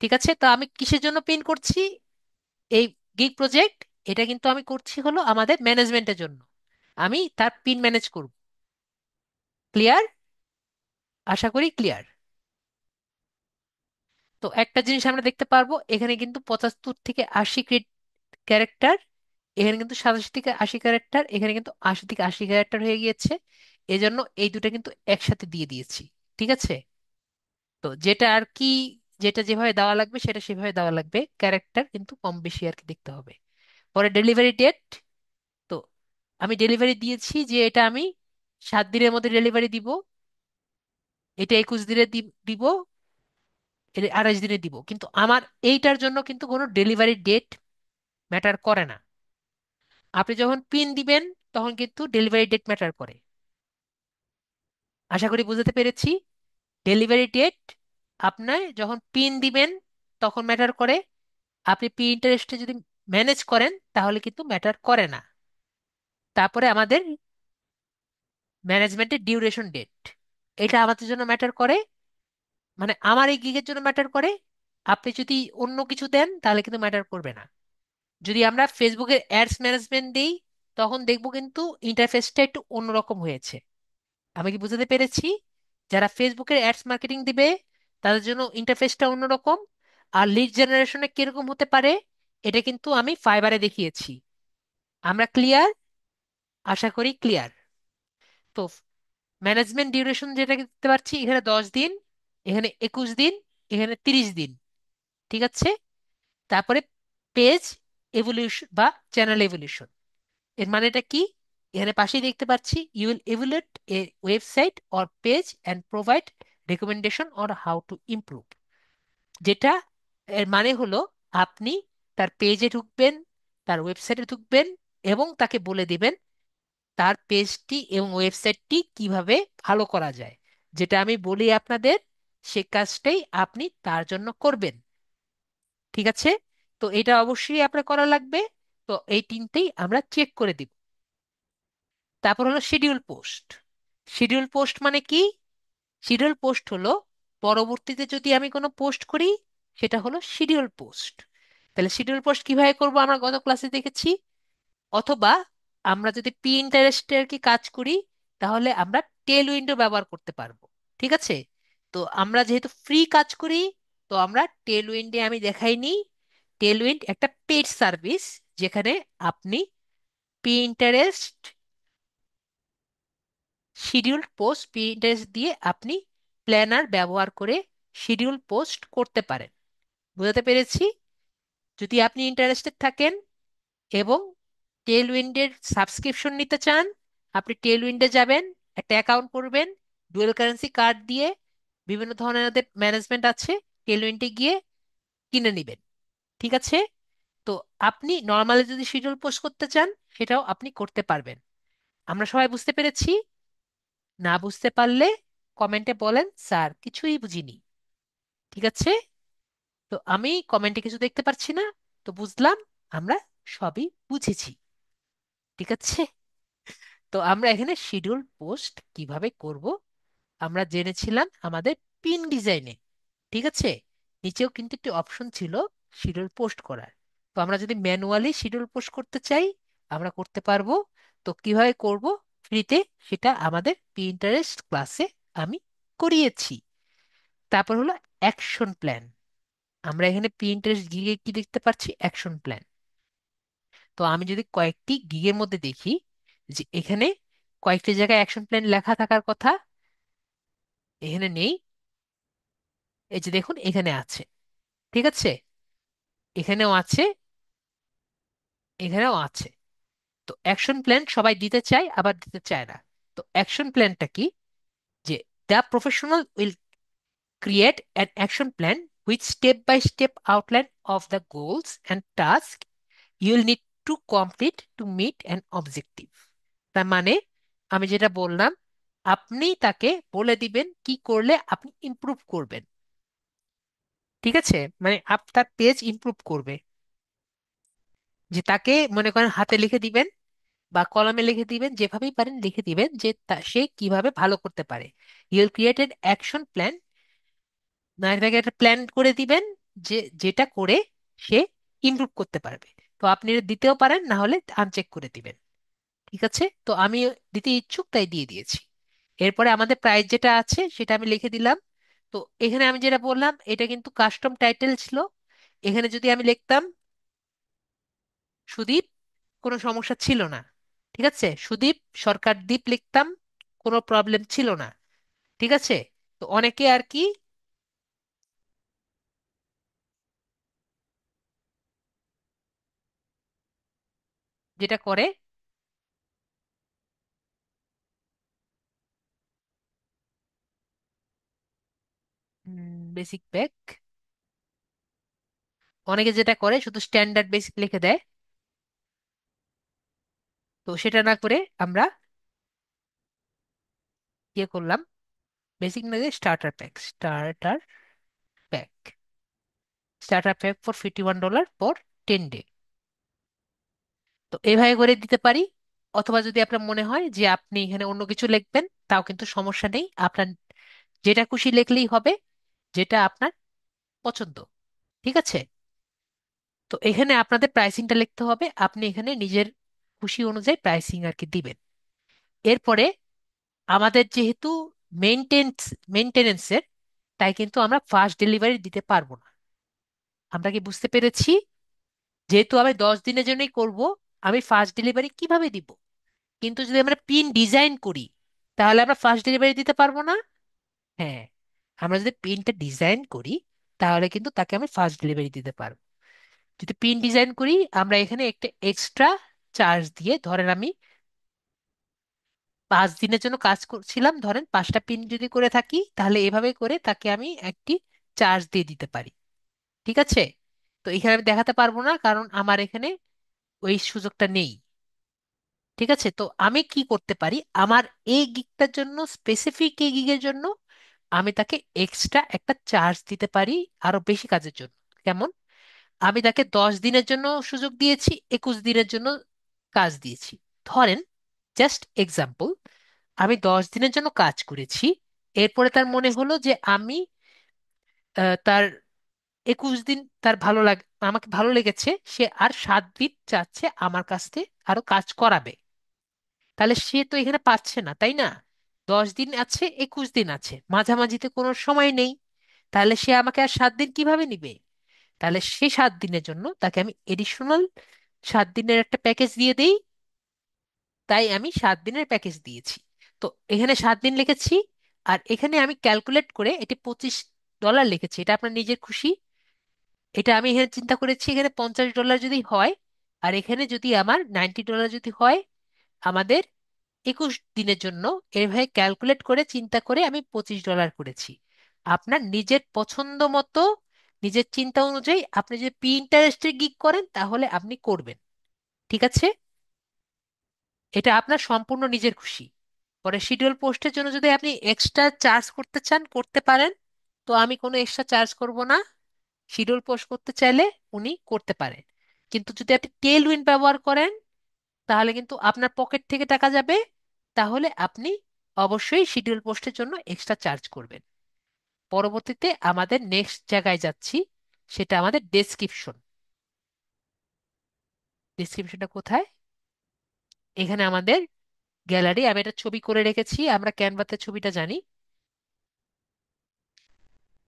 ঠিক আছে? তো আমি কিসের জন্য পিন করছি এই গিগ প্রজেক্ট? এটা কিন্তু আমি করছি হলো আমাদের ম্যানেজমেন্টের জন্য, আমি তার পিন ম্যানেজ করব। ক্লিয়ার? আশা করি ক্লিয়ার। তো একটা জিনিস আমরা দেখতে পারবো, এখানে কিন্তু 75 থেকে 80 ক্যারেক্টার, এখানে কিন্তু 87 থেকে 80 ক্যারেক্টার, এখানে কিন্তু 80 থেকে 80 ক্যারেক্টার হয়ে গিয়েছে। এজন্য এই দুটো কিন্তু একসাথে দিয়ে দিয়েছি। ঠিক আছে? তো যেটা আর কি, যেটা যেভাবে দেওয়া লাগবে সেটা সেভাবে দেওয়া লাগবে, ক্যারেক্টার কিন্তু কম বেশি আর কি দেখতে হবে। পরে ডেলিভারি ডেট, তো আমি ডেলিভারি দিয়েছি যে এটা আমি 7 দিনের মধ্যে ডেলিভারি দিব, এটা 21 দিনে দিব, এটা 28 দিনে দিব, কিন্তু আমার এইটার জন্য কিন্তু কোনো ডেলিভারি ডেট ম্যাটার করে না। আপনি যখন পিন দিবেন তখন কিন্তু ডেলিভারি ডেট ম্যাটার করে। আশা করি বুঝতে পেরেছি। ডেলিভারি ডেট আপনার যখন পিন দিবেন তখন ম্যাটার করে, আপনি পি ইন্টারেস্টে যদি ম্যানেজ করেন তাহলে কিন্তু ম্যাটার করে না। তারপরে আমাদের ম্যানেজমেন্টের ডিউরেশন ডেট, এটা আমাদের জন্য ম্যাটার করে, মানে আমার এই গিগের জন্য ম্যাটার করে। আপনি যদি অন্য কিছু দেন তাহলে কিন্তু ম্যাটার করবে না। যদি আমরা ফেসবুকের অ্যাডস ম্যানেজমেন্ট দিই তখন দেখবো কিন্তু ইন্টারফেসটা একটু অন্যরকম হয়েছে। আমি কি বুঝতে পেরেছি? যারা ফেসবুকের অ্যাডস মার্কেটিং দিবে তাদের জন্য ইন্টারফেসটা অন্যরকম। আর লিড জেনারেশনে কিরকম হতে পারে এটা কিন্তু আমি ফাইবারে দেখিয়েছি। আমরা ক্লিয়ার? আশা করি ক্লিয়ার। তো ম্যানেজমেন্ট ডিউরেশন যেটা দেখতে পাচ্ছি, এখানে 10 দিন, এখানে 21 দিন, এখানে 30 দিন। ঠিক আছে? তারপরে পেজ এভলিউশন বা চ্যানেল এভলিউশন, এর মানেটা কি? এখানে পাশেই দেখতে পাচ্ছি, you will evaluate a website or page and provide recommendation on how to improve. যেটা এর মানে হলো, আপনি তার পেজে ঢুকবেন, তার ওয়েবসাইটে ঢুকবেন, এবং তাকে বলে দিবেন তার পেজটি এবং ওয়েবসাইটটি কিভাবে ভালো করা যায়। যেটা আমি বলি আপনাদের, সে কাজটাই আপনি তার জন্য করবেন। ঠিক আছে? তো এটা অবশ্যই আপনার করা লাগবে। তো এই তিনটেই আমরা চেক করে দিব। তারপর হলো শিডিউল পোস্ট। শিডিউল পোস্ট মানে কি? শিডিউল পোস্ট হলো পরবর্তীতে যদি আমি কোনো পোস্ট করি সেটা হলো শিডিউল পোস্ট। তাহলে শিডিউল পোস্ট কিভাবে করব আমরা গত ক্লাসে দেখেছি। অথবা আমরা যদি পিন্টারেস্টে আর কি কাজ করি তাহলে আমরা টেল উইন্ডো ব্যবহার করতে পারবো। ঠিক আছে? তো আমরা যেহেতু ফ্রি কাজ করি, তো আমরা টেল উইন্ডে আমি দেখাইনি। টেল উইন্ড একটা পেড সার্ভিস, যেখানে আপনি পিন্টারেস্ট শিডিউল পোস্ট, পিন্টারেস্ট দিয়ে আপনি প্ল্যানার ব্যবহার করে শিডিউল পোস্ট করতে পারেন। বুঝতে পেরেছি? যদি আপনি ইন্টারেস্টেড থাকেন এবং টেলউইন্ডের সাবস্ক্রিপশন নিতে চান, আপনি টেলউইন্ডে যাবেন, একটা অ্যাকাউন্ট করবেন, ডুয়েল কারেন্সি কার্ড দিয়ে, বিভিন্ন ধরনের ওদের ম্যানেজমেন্ট আছে, টেলউইন্ডে গিয়ে কিনে নেবেন। ঠিক আছে? তো আপনি নর্মালি যদি শিডিউল পোস্ট করতে চান সেটাও আপনি করতে পারবেন। আমরা সবাই বুঝতে পেরেছি? না বুঝতে পারলে কমেন্টে বলেন স্যার কিছুই বুঝিনি। ঠিক আছে? তো আমি কমেন্টে কিছু দেখতে পাচ্ছি না, তো বুঝলাম আমরা সবই বুঝেছি। ঠিক আছে, তো আমরা এখানে শিডিউল পোস্ট কিভাবে করব আমরা জেনেছিলাম আমাদের পিন ডিজাইনে। ঠিক আছে, নিচেও কিন্তু একটি অপশন ছিল শিডিউল পোস্ট করার। তো আমরা যদি ম্যানুয়ালি শিডিউল পোস্ট করতে চাই আমরা করতে পারবো। তো কিভাবে করব ফ্রিতে, সেটা আমাদের পিন্টারেস্ট ক্লাসে আমি করিয়েছি। তারপর হলো অ্যাকশন প্ল্যান। আমরা এখানে পিন্টারেস্ট গিগে কি দেখতে পাচ্ছি, অ্যাকশন প্ল্যান। তো আমি যদি কয়েকটি গিগের মধ্যে দেখি যে এখানে কয়েকটি জায়গায় অ্যাকশন প্ল্যান লেখা থাকার কথা, এখানে নেই। এই যে দেখুন এখানে আছে। ঠিক আছে, এখানেও আছে, এখানেও আছে। তো অ্যাকশন প্ল্যান সবাই দিতে চায় আবার দিতে চায় না। তো অ্যাকশন প্ল্যানটা কি, যে the professional will create an action plan with step-by-step outline of the goals and tasks you will need to complete to meet an objective। তার মানে আমি যেটা বললাম, আপনি তাকে বলে দিবেন কি করলে আপনি ইমপ্রুভ করবেন। ঠিক আছে, মানে আপনার পেজ ইমপ্রুভ করবে, যে তাকে মনে করেন হাতে লিখে দিবেন বা কলমে লিখে দিবেন, যেভাবেই পারেন লিখে দিবেন যে সে কিভাবে ভালো করতে পারে। You will create an action plan, না এটাকে একটা প্ল্যান করে দিবেন যে যেটা করে সে ইমপ্রুভ করতে পারবে। তো আপনি এটা দিতেও পারেন, না হলে আনচেক করে দিবেন। ঠিক আছে, তো আমি দিতে ইচ্ছুক তাই দিয়ে দিয়েছি। এরপরে আমাদের প্রাইস যেটা আছে সেটা আমি লিখে দিলাম। তো এখানে আমি যেটা বললাম এটা কিন্তু কাস্টম টাইটেল ছিল। এখানে যদি আমি লিখতাম সুদীপ, কোনো সমস্যা ছিল না। ঠিক আছে, সুদীপ সরকার দ্বীপ লিখতাম, কোনো প্রবলেম ছিল না। ঠিক আছে, তো অনেকে আর কি যেটা করে, বেসিক ব্যাক, অনেকে যেটা করে শুধু স্ট্যান্ডার্ড বেসিক লিখে দেয়। তো সেটা না করে আমরা ইয়ে করলাম, বেসিক না দিয়ে starter pack, pack starter pack for $51 for 10 day. তো এভাবে করে দিতে পারি। অথবা যদি আপনার মনে হয় যে আপনি এখানে অন্য কিছু লিখবেন তাও কিন্তু সমস্যা নেই, আপনার যেটা খুশি লিখলেই হবে, যেটা আপনার পছন্দ। ঠিক আছে, তো এখানে আপনাদের প্রাইসিংটা লিখতে হবে, আপনি এখানে নিজের খুশি অনুযায়ী প্রাইসিং আর কি দিবেন। এরপরে আমাদের যেহেতু মেনটেন্স মেনটেনেন্সের, তাই কিন্তু আমরা ফাস্ট ডেলিভারি দিতে পারবো না। আমরা কি বুঝতে পেরেছি? যেহেতু আমি 10 দিনের জন্যই করব, আমি ফাস্ট ডেলিভারি কিভাবে দিব? কিন্তু যদি আমরা পিন ডিজাইন করি তাহলে আমরা ফাস্ট ডেলিভারি দিতে পারবো না। হ্যাঁ, আমরা যদি পিনটা ডিজাইন করি তাহলে কিন্তু তাকে আমি ফাস্ট ডেলিভারি দিতে পারবো। যদি পিন ডিজাইন করি আমরা এখানে একটা এক্সট্রা চার্জ দিয়ে, ধরেন আমি 5 দিনের জন্য কাজ করছিলাম, ধরেন 5টা পিন যদি করে থাকি তাহলে এভাবে করে তাকে আমি একটি চার্জ দিয়ে দিতে পারি। ঠিক আছে, তো এখানে আমি দেখাতে পারবো না কারণ আমার এখানে ওই সুযোগটা নেই। ঠিক আছে, তো আমি কি করতে পারি, আমার এই গিগটার জন্য, স্পেসিফিক এই গিগের জন্য আমি তাকে এক্সট্রা একটা চার্জ দিতে পারি আরো বেশি কাজের জন্য। কেমন? আমি তাকে 10 দিনের জন্য সুযোগ দিয়েছি, 21 দিনের জন্য কাজ দিয়েছি। ধরেন, জাস্ট এক্সাম্পল, আমি 10 দিনের জন্য কাজ করেছি, এরপরে তার মনে হলো যে আমি তার 21 দিন তার ভালো লাগ আমাকে ভালো লেগেছে, সে আর 7 দিন চাচ্ছে আমার কাছ থেকে আরো কাজ করাবে। তাহলে সে তো এখানে পাচ্ছে না, তাই না? 10 দিন আছে, 21 দিন আছে, মাঝামাঝিতে কোনো সময় নেই। তাহলে সে আমাকে আর 7 দিন কিভাবে নিবে? তাহলে সে 7 দিনের জন্য তাকে আমি এডিশনাল 7 দিনের একটা প্যাকেজ দিয়ে দেই। তাই আমি 7 দিনের প্যাকেজ দিয়েছি। তো এখানে 7 দিন লিখেছি, আর এখানে আমি ক্যালকুলেট করে এটি $25 লিখেছি, এটা আপনার নিজের খুশি। এটা আমি এখানে চিন্তা করেছি, এখানে $50 যদি হয় আর এখানে যদি আমার $90 যদি হয়, আমাদের 21 দিনের জন্য, এভাবে ক্যালকুলেট করে চিন্তা করে আমি $25 করেছি। আপনার নিজের পছন্দ মতো, নিজের চিন্তা অনুযায়ী আপনি যদি পিন্টারেস্টে গিগ করেন তাহলে আপনি করবেন। ঠিক আছে, এটা আপনার সম্পূর্ণ নিজের খুশি। পরে শিডিউল পোস্টের জন্য যদি আপনি এক্সট্রা চার্জ করতে চান করতে পারেন, তো আমি কোনো এক্সট্রা চার্জ করব না। শিডিউল পোস্ট করতে চাইলে উনি করতে পারেন। কিন্তু যদি আপনি টেল উইন্ড ব্যবহার করেন তাহলে কিন্তু আপনার পকেট থেকে টাকা যাবে, তাহলে আপনি অবশ্যই শিডিউল পোস্টের জন্য এক্সট্রা চার্জ করবেন। পরবর্তীতে আমাদের নেক্সট জায়গায় যাচ্ছি, সেটা আমাদের ডেসক্রিপশন। ডেসক্রিপশনটা কোথায়? এখানে আমাদের গ্যালারি, আমি একটা ছবি করে রেখেছি, আমরা ক্যানভাতে ছবিটা জানি,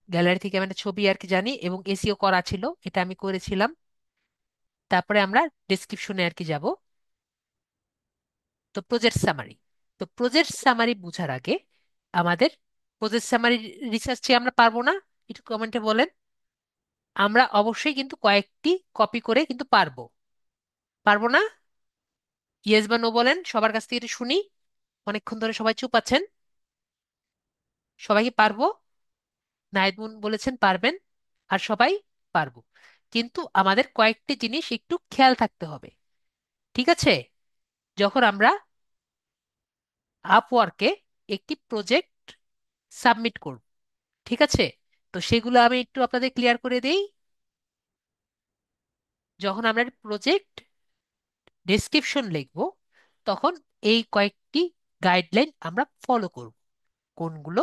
গ্যালারি থেকে আমি একটা ছবি আর কি জানি, এবং এসিও করা ছিল, এটা আমি করেছিলাম। তারপরে আমরা ডেসক্রিপশনে আর কি যাব। তো প্রজেক্ট সামারি, তো প্রজেক্ট সামারি বুঝার আগে আমাদের প্রজেক্ট সামারি রিসার্চে আমরা পারবো না, একটু কমেন্টে বলেন। আমরা অবশ্যই কিন্তু কয়েকটি কপি করে কিন্তু পারবো। পারবো না? ইয়েস বা নো বলেন, সবার কাছ থেকে একটু শুনি। অনেকক্ষণ ধরে সবাই চুপ আছেন। সবাই কি পারবো? নাইদমুন বলেছেন পারবেন, আর সবাই পারবো। কিন্তু আমাদের কয়েকটি জিনিস একটু খেয়াল থাকতে হবে। ঠিক আছে? যখন আমরা আপওয়ার্কে একটি প্রজেক্ট সাবমিট করব, ঠিক আছে, তো সেগুলো আমি একটু আপনাদের ক্লিয়ার করে দেই। যখন আমরা প্রজেক্ট ডেসক্রিপশন লিখব, তখন এই কয়েকটি গাইডলাইন আমরা ফলো করব। কোনগুলো?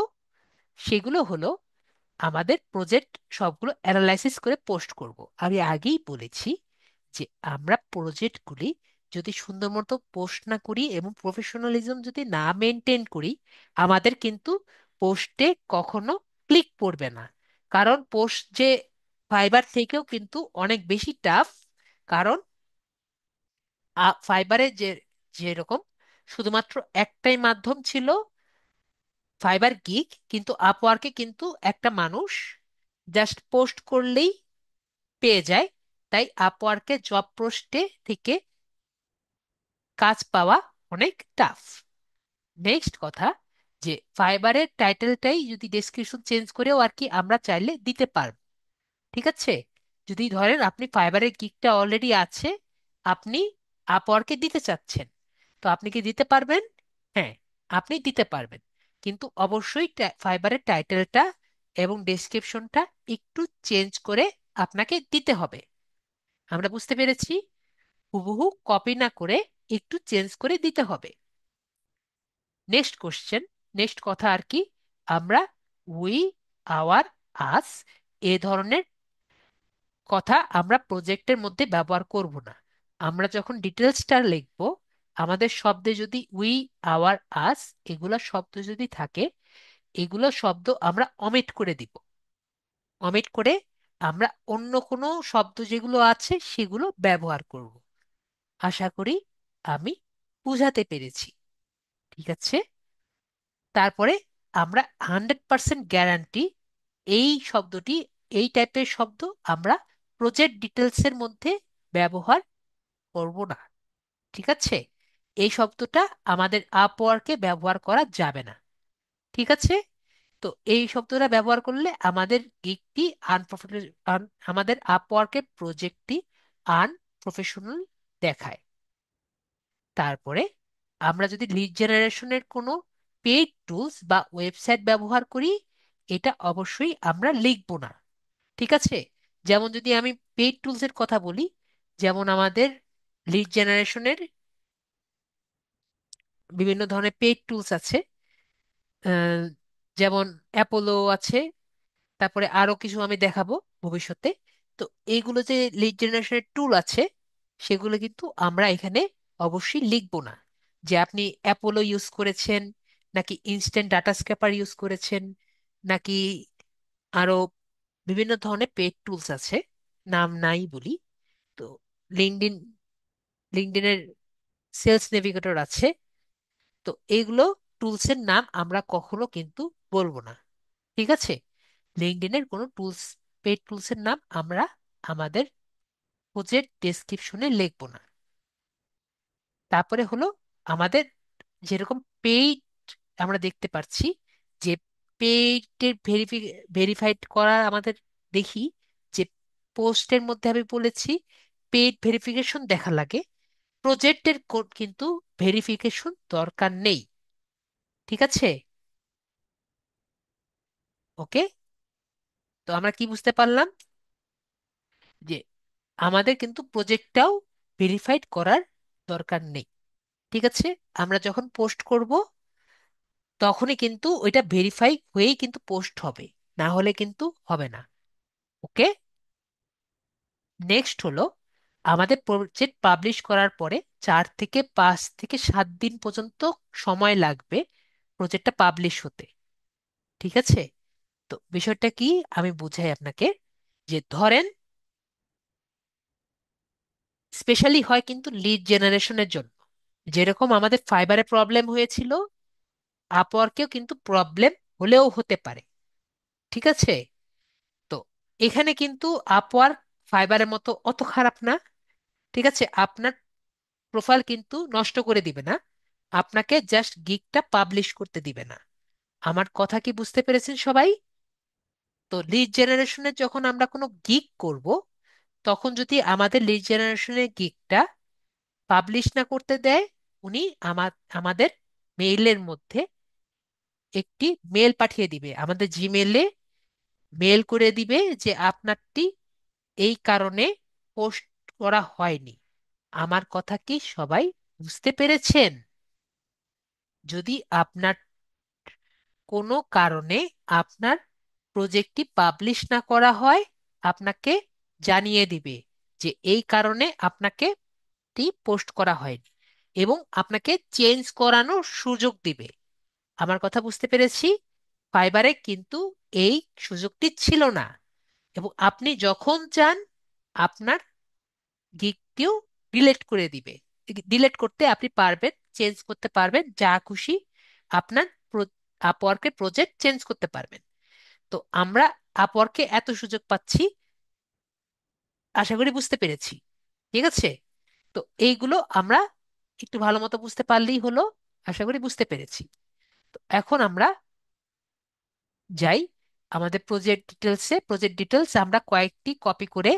সেগুলো হলো, আমাদের প্রজেক্ট সবগুলো অ্যানালাইসিস করে পোস্ট করব। আমি আগেই বলেছি যে আমরা প্রজেক্টগুলি যদি সুন্দর মতো পোস্ট না করি এবং প্রফেশনালিজম যদি না মেনটেন করি, আমাদের কিন্তু পোস্টে কখনো ক্লিক পড়বে না। কারণ পোস্ট যে ফাইবার থেকেও কিন্তু অনেক বেশি টাফ। কারণ ফাইবারে যে যেরকম শুধুমাত্র একটাই মাধ্যম ছিল, ফাইবার গিগ, কিন্তু আপওয়ার্কে কিন্তু একটা মানুষ জাস্ট পোস্ট করলেই পেয়ে যায়। তাই আপওয়ার্কে জব পোস্টে থেকে কাজ পাওয়া অনেক টাফ। নেক্সট কথা, যে ফাইবারের টাইটেলটাই যদি ডেসক্রিপশন চেঞ্জ করেও আর কি আমরা চাইলে দিতে পারবো। ঠিক আছে? যদি ধরেন আপনি ফাইবারের গিগটা অলরেডি আছে, আপনি আপওয়ার্কে দিতে চাচ্ছেন, তো আপনি কি দিতে পারবেন? হ্যাঁ, আপনি দিতে পারবেন। কিন্তু অবশ্যই ফাইবারের টাইটেলটা এবং ডেসক্রিপশনটা একটু চেঞ্জ করে আপনাকে দিতে হবে। আমরা বুঝতে পেরেছি? হুবহু কপি না করে একটু চেঞ্জ করে দিতে হবে। নেক্সট কোশ্চেন, নেক্সট কথা আর কি, আমরা উই, আওয়ার, আস এ ধরনের কথা আমরা প্রজেক্টের মধ্যে ব্যবহার করব না। আমরা যখন ডিটেলসটা লিখব, আমাদের শব্দে যদি উই, আওয়ার, আস এগুলা শব্দ যদি থাকে, এগুলো শব্দ আমরা অমিট করে দিব। অমিট করে আমরা অন্য কোনো শব্দ যেগুলো আছে সেগুলো ব্যবহার করব। আশা করি আমি বুঝাতে পেরেছি। ঠিক আছে? তারপরে আমরা 100% গ্যারান্টি, এই শব্দটি, এই টাইপের শব্দ আমরা প্রজেক্ট ডিটেলসের মধ্যে ব্যবহার করব না। ঠিক আছে? এই শব্দটা আমাদের আপওয়ার্কে ব্যবহার করা যাবে না। ঠিক আছে? তো এই শব্দটা ব্যবহার করলে আমাদের গিগটি আনপ্রফেশনাল, আমাদের আপওয়ার্কের প্রজেক্টটি আনপ্রফেশনাল দেখায়। তারপরে আমরা যদি লিড জেনারেশনের কোনো পেইড টুলস বা ওয়েবসাইট ব্যবহার করি, এটা অবশ্যই আমরা লিখব না। ঠিক আছে? যেমন যদি আমি পেইড টুলসের কথা বলি, যেমন আমাদের লিড জেনারেশনের বিভিন্ন ধরনের পেইড টুলস আছে, আহ, যেমন অ্যাপোলো আছে, তারপরে আরো কিছু আমি দেখাবো ভবিষ্যতে। তো এইগুলো যে লিড জেনারেশনের টুল আছে, সেগুলো কিন্তু আমরা এখানে অবশ্যই লিখবো না। যে আপনি অ্যাপোলো ইউজ করেছেন, নাকি ইনস্ট্যান্ট ডাটা স্ক্র্যাপার ইউজ করেছেন, নাকি আরো বিভিন্ন ধরনের পেড টুলস আছে, নাম নাই বলি। তো লিঙ্কডিন, লিঙ্কডিনের সেলস নেভিগেটর আছে। তো এইগুলো টুলসের নাম আমরা কখনো কিন্তু বলবো না। ঠিক আছে? লিঙ্কডইনের কোনো টুলস, পেড টুলসের নাম আমরা আমাদের প্রজেক্ট ডেসক্রিপশনে লিখবো না। তারপরে হলো আমাদের যেরকম পেইড, আমরা দেখতে পাচ্ছি যে পেইডের ভেরিফাইড করা আমাদের দেখি যে পোস্টের মধ্যে আমি বলেছি পেইড ভেরিফিকেশন দেখা লাগে, প্রজেক্টের কোড কিন্তু ভেরিফিকেশন দরকার নেই। ঠিক আছে? ওকে? তো আমরা কি বুঝতে পারলাম? আমাদের কিন্তু প্রজেক্টটাও ভেরিফাইড করার দরকার নেই। ঠিক আছে? আমরা যখন পোস্ট করব তখনই কিন্তু ওইটা ভেরিফাই হয়েই কিন্তু পোস্ট হবে, না হলে কিন্তু হবে না। ওকে। নেক্সট হলো, আমাদের প্রজেক্ট পাবলিশ করার পরে 4 থেকে 5 থেকে 7 দিন পর্যন্ত সময় লাগবে প্রজেক্টটা পাবলিশ হতে। ঠিক আছে? তো বিষয়টা কি, আমি বুঝাই আপনাকে। যে ধরেন, স্পেশালি হয় কিন্তু লিড জেনারেশনের জন্য, যেরকম আমাদের ফাইবারে প্রবলেম হয়েছিল, আপওয়ার্কেও কিন্তু প্রবলেম হলেও হতে পারে। ঠিক আছে? তো এখানে কিন্তু আপওয়ার্ক ফাইবারের মতো অত খারাপ না। ঠিক আছে? আপনার প্রোফাইল কিন্তু নষ্ট করে দিবে না, আপনাকে জাস্ট গিগটা পাবলিশ করতে দিবে না। আমার কথা কি বুঝতে পেরেছেন সবাই? তো লিড জেনারেশনের যখন আমরা কোনো গিগ করব, তখন যদি আমাদের লিড জেনারেশনের গিগটা পাবলিশ না করতে দেয়, উনি আমাদের মেইলের মধ্যে একটি মেল পাঠিয়ে দিবে, আমাদের জিমেলে মেল করে দিবে যে আপনারটি এই কারণে পোস্ট করা হয়নি। আমার কথা কি সবাই বুঝতে পেরেছেন? যদি আপনার কোনো কারণে আপনার প্রজেক্টটি পাবলিশ না করা হয়, আপনাকে জানিয়ে দিবে যে এই কারণে আপনাকে টি পোস্ট করা হয়নি, এবং আপনাকে চেঞ্জ করানোর সুযোগ দিবে। আমার কথা বুঝতে পেরেছি? ফাইবারে কিন্তু এই সুযোগটি ছিল না, এবং আপনি যখন চান আপনার গিগটিও ডিলেট করে দিবে। ডিলেট করতে আপনি পারবেন, চেঞ্জ করতে পারবেন যা খুশি, আপনার আপওয়ার্কের প্রজেক্ট চেঞ্জ করতে পারবেন। তো আমরা আপওয়ার্কে এত সুযোগ পাচ্ছি, আশা করি বুঝতে পেরেছি। ঠিক আছে? তো এইগুলো আমরা একটু ভালো মতো বুঝতে পারলেই হলো। আশা করি বুঝতে পেরেছি। তো এখন আমরা যাই আমাদের প্রজেক্ট ডিটেলসে। প্রজেক্ট ডিটেলস আমরা কয়েকটি কপি করে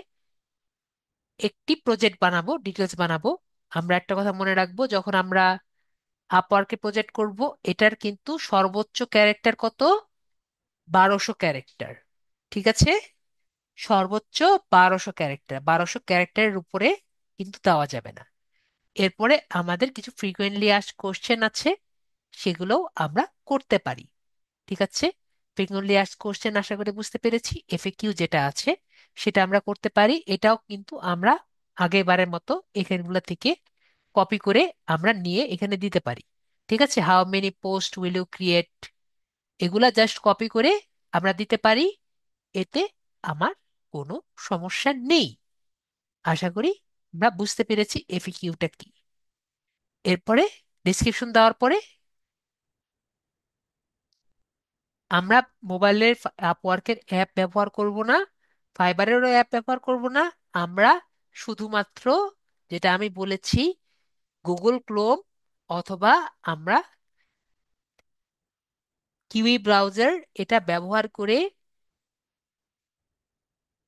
একটি প্রজেক্ট বানাবো, ডিটেলস বানাবো। আমরা একটা কথা মনে রাখবো, যখন আমরা আপওয়ার্কে প্রজেক্ট করব, এটার কিন্তু সর্বোচ্চ ক্যারেক্টার কত? 1200 ক্যারেক্টার। ঠিক আছে? সর্বোচ্চ 1200 ক্যারেক্টার, 1200 ক্যারেক্টারের উপরে কিন্তু দেওয়া যাবে না। এরপরে আমাদের কিছু ফ্রিকোয়েন্টলি আস্কড কোশ্চেন আছে, সেগুলোও আমরা করতে পারি। ঠিক আছে? ফ্রিকোয়েন্টলি আস্কড কোশ্চেন আশা করি বুঝতে পেরেছি। এফএকিউ যেটা আছে সেটা আমরা করতে পারি, এটাও কিন্তু আমরা আগেরবারের মতো এখানগুলো থেকে কপি করে আমরা নিয়ে এখানে দিতে পারি। ঠিক আছে? How many post will you create, এগুলা জাস্ট কপি করে আমরা দিতে পারি। এতে আমার কোনো সমস্যা নেই। আশা করি আমরা বুঝতে পেরেছি এফএকিউটা কি। এরপরে ডিসক্রিপশন দেওয়ার পরে আমরা মোবাইলের আপওয়ার্কের অ্যাপ ব্যবহার করব না, ফাইবারেরও অ্যাপ ব্যবহার করব না। আমরা শুধুমাত্র, যেটা আমি বলেছি, গুগল ক্রোম অথবা আমরা কিউই ব্রাউজার, এটা ব্যবহার করে,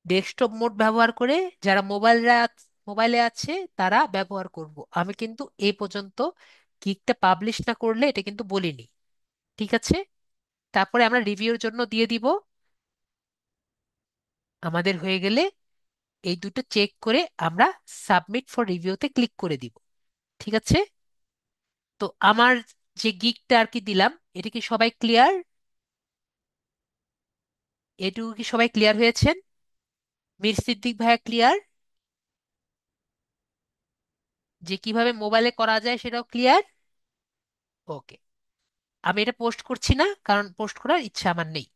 ডেস্কটপ মোড ব্যবহার করে, যারা মোবাইলে আছে তারা ব্যবহার করব। আমি কিন্তু এই পর্যন্ত গিগটা পাবলিশ না করলে এটা কিন্তু বলিনি। ঠিক আছে? তারপরে আমরা রিভিউর জন্য দিয়ে দিব। আমাদের হয়ে গেলে এই দুটো চেক করে আমরা সাবমিট ফর রিভিউতে ক্লিক করে দিব। ঠিক আছে? তো আমার যে গিগটা আর কি দিলাম, এটা কি সবাই ক্লিয়ার? এটুকু কি সবাই ক্লিয়ার হয়েছেন? মীর সিদ্দিক ভাইয়া ক্লিয়ার? যে কিভাবে মোবাইলে করা যায় সেটাও ক্লিয়ার? ওকে। আমি এটা পোস্ট করছি না, কারণ পোস্ট করার ইচ্ছা আমার নেই।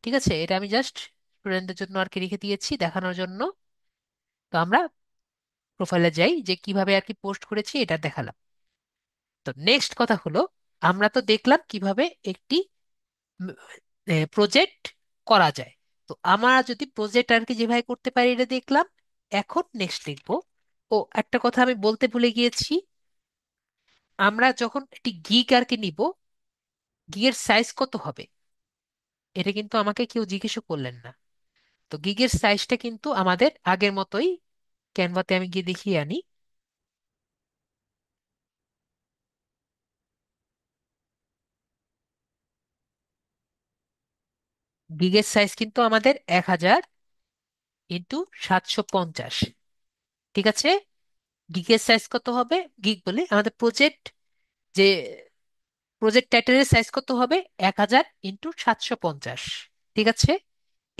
ঠিক আছে? এটা আমি জাস্ট স্টুডেন্টদের জন্য আর কি রেখে দিয়েছি, দেখানোর জন্য। তো আমরা প্রোফাইলে যাই, যে কিভাবে আর কি পোস্ট করেছি এটা দেখালাম। তো নেক্সট কথা হলো, আমরা তো দেখলাম কিভাবে একটি প্রজেক্ট করা যায়। তো আমরা যদি প্রজেক্ট আর কি যেভাবে করতে পারি এটা দেখলাম। এখন নেক্সট লিখবো। ও, একটা কথা আমি বলতে ভুলে গিয়েছি। আমরা যখন একটি গিগ আর কি নিব, গিগের সাইজ কত হবে এটা কিন্তু আমাকে কেউ জিজ্ঞেসও করলেন না। তো গিগের সাইজটা কিন্তু আমাদের আগের মতোই, ক্যানভাতে আমি গিয়ে দেখিয়ে আনি। গিগের সাইজ কিন্তু আমাদের 1000 ইন্টু 750। ঠিক আছে, গিগের সাইজ কত হবে? গিগ বলে আমাদের প্রজেক্ট, যে প্রজেক্ট টাইটেলের সাইজ কত হবে? 1000 ইন্টু 750। ঠিক আছে,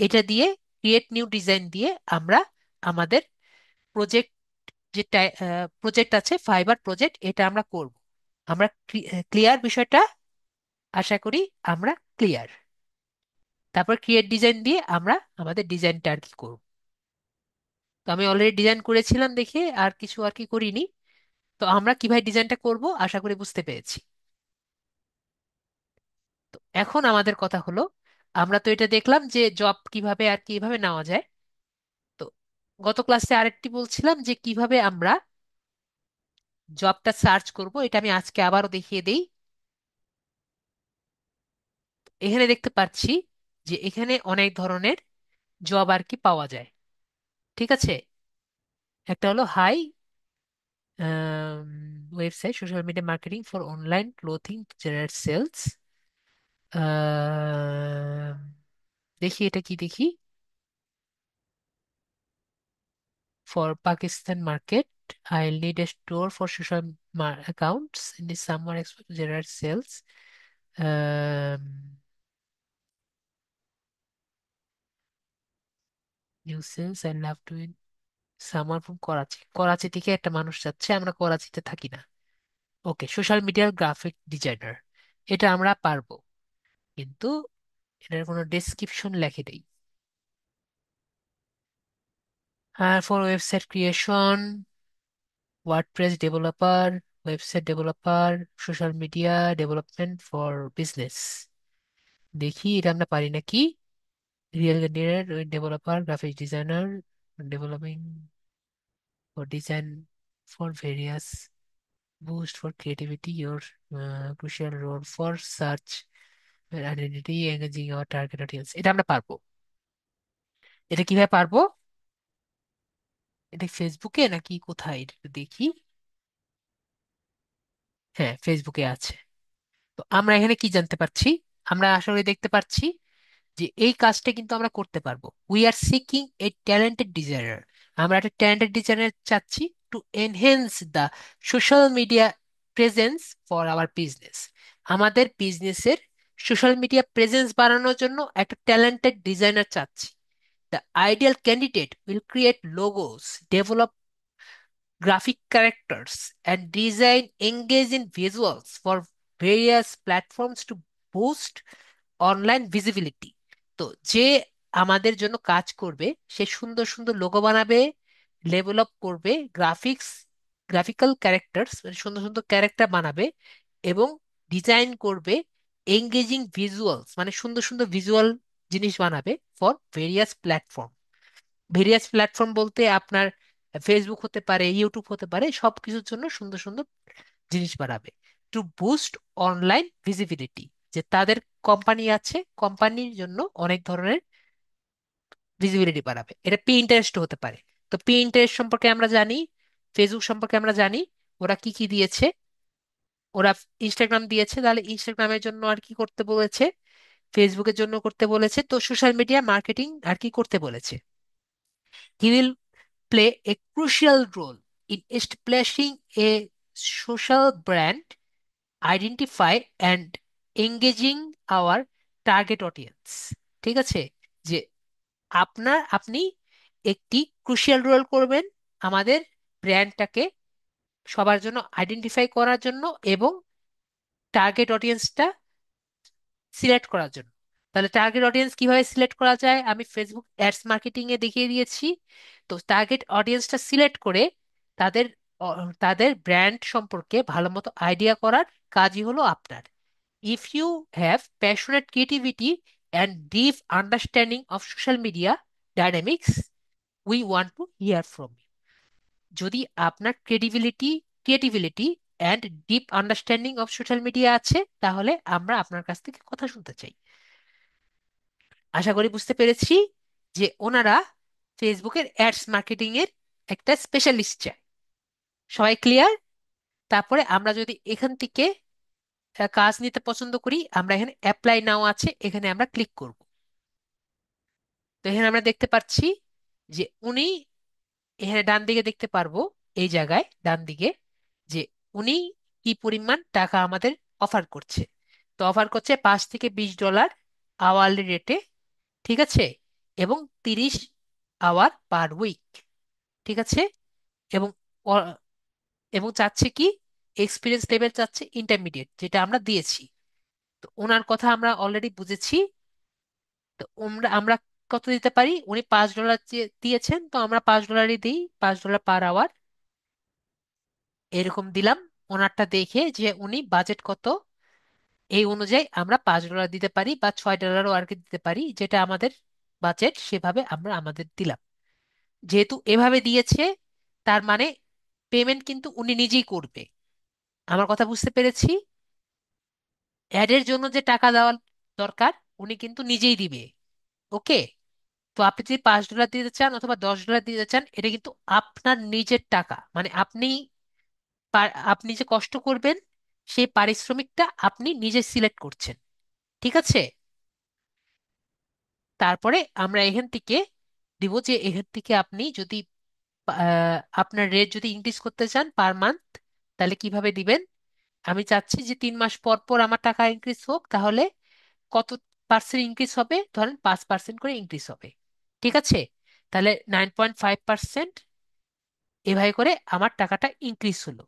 এটা দিয়ে ক্রিয়েট নিউ ডিজাইন দিয়ে আমরা আমাদের প্রজেক্ট, যে প্রজেক্ট আছে ফাইবার প্রজেক্ট, এটা আমরা করব। আমরা ক্লিয়ার বিষয়টা? আশা করি আমরা ক্লিয়ার। তারপর ক্রিয়েট ডিজাইন দিয়ে আমরা আমাদের ডিজাইনটা আর কি করব। তো আমি অলরেডি ডিজাইন করেছিলাম দেখে আর কিছু আর কি করিনি। তো আমরা কিভাবে ডিজাইনটা করব আশা করি বুঝতে পেরেছি। তো এখন আমাদের কথা হলো, আমরা তো এটা দেখলাম যে জব কিভাবে আর কিভাবে নেওয়া যায়। তো গত ক্লাসে আরেকটি বলছিলাম যে কিভাবে আমরা জবটা সার্চ করব, এটা আমি আজকে আবারও দেখিয়ে দেই। এখানে দেখতে পাচ্ছি যে এখানে অনেক ধরনের জব আর কি পাওয়া যায়। ঠিক আছে, একটা হলো high website social media marketing for online clothing generate sales. দেখি এটা কি, দেখি। For Pakistan market I'll need a store for social accounts and is someone expect to generate sales. um, New sales I love to in someone from Karachi. Karachi থেকে একটা মানুষ যাচ্ছে, আমরা করাচিতে থাকি না। ওকে, সোশ্যাল মিডিয়ার গ্রাফিক ডিজাইনার, এটা আমরা পারবো, কিন্তু এটার কোনো ডেসক্রিপশন লেখে নেই। আর for website creation, WordPress developer, website developer, social media development for business. দেখি এটা আমরা পারি নাকি। Real developer, graphic designer, developing for design for various, boost for creativity, your crucial role for search identity, engaging our target audience. এটা আমরা পারবো। এটা কিভাবে পারবো? এটা ফেসবুকে নাকি কোথায় এটা একটু দেখি। হ্যাঁ, ফেসবুকে আছে। তো আমরা এখানে কি জানতে পারছি? আমরা আসলে দেখতে পাচ্ছি যে এই কাজটা কিন্তু আমরা করতে পারবো। We are seeking a talented designer. আমরা একটা ট্যালেন্টেড ডিজাইনার চাচ্ছি two enhance the social media presence for our business. আমাদের বিজনেসের সোশ্যাল মিডিয়া প্রেজেন্স বাড়ানোর জন্য একটা ট্যালেন্টেড ডিজাইনার চাচ্ছি। The ideal candidate will create logos, develop graphic characters, and design engaging visuals for various platforms to boost online visibility. তো যে আমাদের জন্য কাজ করবে, সে সুন্দর সুন্দর লোগো বানাবে, ডেভেলপ করবে গ্রাফিক্যাল ক্যারেক্টার্স, মানে সুন্দর সুন্দর ক্যারেক্টার বানাবে, এবং ডিজাইন করবে এঙ্গেজিং ভিজুয়ালস, মানে সুন্দর সুন্দর ভিজুয়াল জিনিস বানাবে for various platform. Various platform বলতে আপনার ফেসবুক হতে পারে, ইউটিউব হতে পারে, সবকিছুর জন্য সুন্দর সুন্দর জিনিস বানাবে টু বুস্ট অনলাইন ভিজিবিলিটি। যে তাদের কোম্পানি আছে, কোম্পানির জন্য অনেক ধরনের ভিজিবিলিটি বাড়াবে। এটা পিন্টারেস্ট হতে পারে। তো পিন্টারেস্ট সম্পর্কে আমরা জানি, ফেসবুক সম্পর্কে আমরা জানি। ওরা কি কি দিয়েছে? ওরা ইনস্টাগ্রাম দিয়েছে, তাহলে ইনস্টাগ্রামের জন্য আর কি করতে বলেছে? ফেসবুকের জন্য করতে বলেছে। তো সোশ্যাল মিডিয়া মার্কেটিং আর কি করতে বলেছে? He will play a crucial role in establishing a social brand, identify and engaging our target audience। ঠিক আছে, যে আপনি একটি ক্রুশিয়াল রোল করবেন আমাদের ব্র্যান্ডটাকে সবার জন্য আইডেন্টিফাই করার জন্য এবং টার্গেট অডিয়েন্সটা সিলেক্ট করার জন্য। তাহলে টার্গেট অডিয়েন্স কিভাবে সিলেক্ট করা যায় আমি ফেসবুক অ্যাডস মার্কেটিং এ দেখিয়ে দিয়েছি। তো টার্গেট অডিয়েন্সটা সিলেক্ট করে তাদের তাদের ব্র্যান্ড সম্পর্কে ভালো মতো আইডিয়া করার কাজই হলো আপনার। If you have passionate creativity and deep understanding of social media dynamics, we want to hear from you. যদি আপনার creativity and deep understanding of social media আছে, তাহলে আমরা আপনার কাছ থেকে কথা শুনতে চাই। আশা করি বুঝতে পেরেছি যে ওনারা ফেসবুকের অ্যাডস মার্কেটিং এর একটা স্পেশালিস্ট চায়। সবাই ক্লিয়ার? তারপরে আমরা যদি এখান থেকে কাজ নিতে পছন্দ করি, আমরা এখানে অ্যাপ্লাই নাও আছে, এখানে আমরা ক্লিক করব। তো এখানে আমরা দেখতে পাচ্ছি যে উনি এখানে ডান দিকে দেখতে পারবো, এই জায়গায় ডান দিকে, যে উনি কি পরিমাণ টাকা আমাদের অফার করছে। তো অফার করছে $5 থেকে $20 আওয়ারলি রেটে, ঠিক আছে, এবং 30 আওয়ার পার উইক, ঠিক আছে। এবং অ- এবং চাচ্ছে কি, এক্সপিরিয়েন্স লেভেল চাচ্ছে ইন্টারমিডিয়েট, যেটা আমরা দিয়েছি। তো ওনার কথা আমরা অলরেডি বুঝেছি। তো আমরা আমরা কত দিতে পারি, উনি $5 দিয়েছেন, তো আমরা $5 দিই, $5 পার আওয়ার এরকম দিলাম। ওনারটা দেখে যে উনি বাজেট কত, এই অনুযায়ী আমরা $5 দিতে পারি, বা $6ও আর কি দিতে পারি, যেটা আমাদের বাজেট সেভাবে আমরা আমাদের দিলাম। যেহেতু এভাবে দিয়েছে, তার মানে পেমেন্ট কিন্তু উনি নিজেই করবে। আমার কথা বুঝতে পেরেছি? অ্যাডের জন্য যে টাকা দেওয়ার দরকার, উনি কিন্তু নিজেই দিবে। ওকে। তো আপনি যদি $5 দিতে চান অথবা $10 দিতে চান, এটা কিন্তু আপনার নিজের টাকা, মানে আপনি যে কষ্ট করবেন সেই পারিশ্রমিকটা আপনি নিজে সিলেক্ট করছেন, ঠিক আছে। তারপরে আমরা এখান থেকে দিব যে এখান থেকে আপনি যদি আপনার রেট যদি ইনক্রিজ করতে চান পার মান্থ, তাহলে কিভাবে দিবেন। আমি চাচ্ছি যে 3 মাস পর পর আমার টাকা ইনক্রিজ হোক, তাহলে কত পার্সেন্ট ইনক্রিজ হবে, ধরেন 5% করে ইনক্রিজ হবে, ঠিক আছে। তাহলে 9.5% এভাবে করে আমার টাকাটা ইনক্রিজ হলো।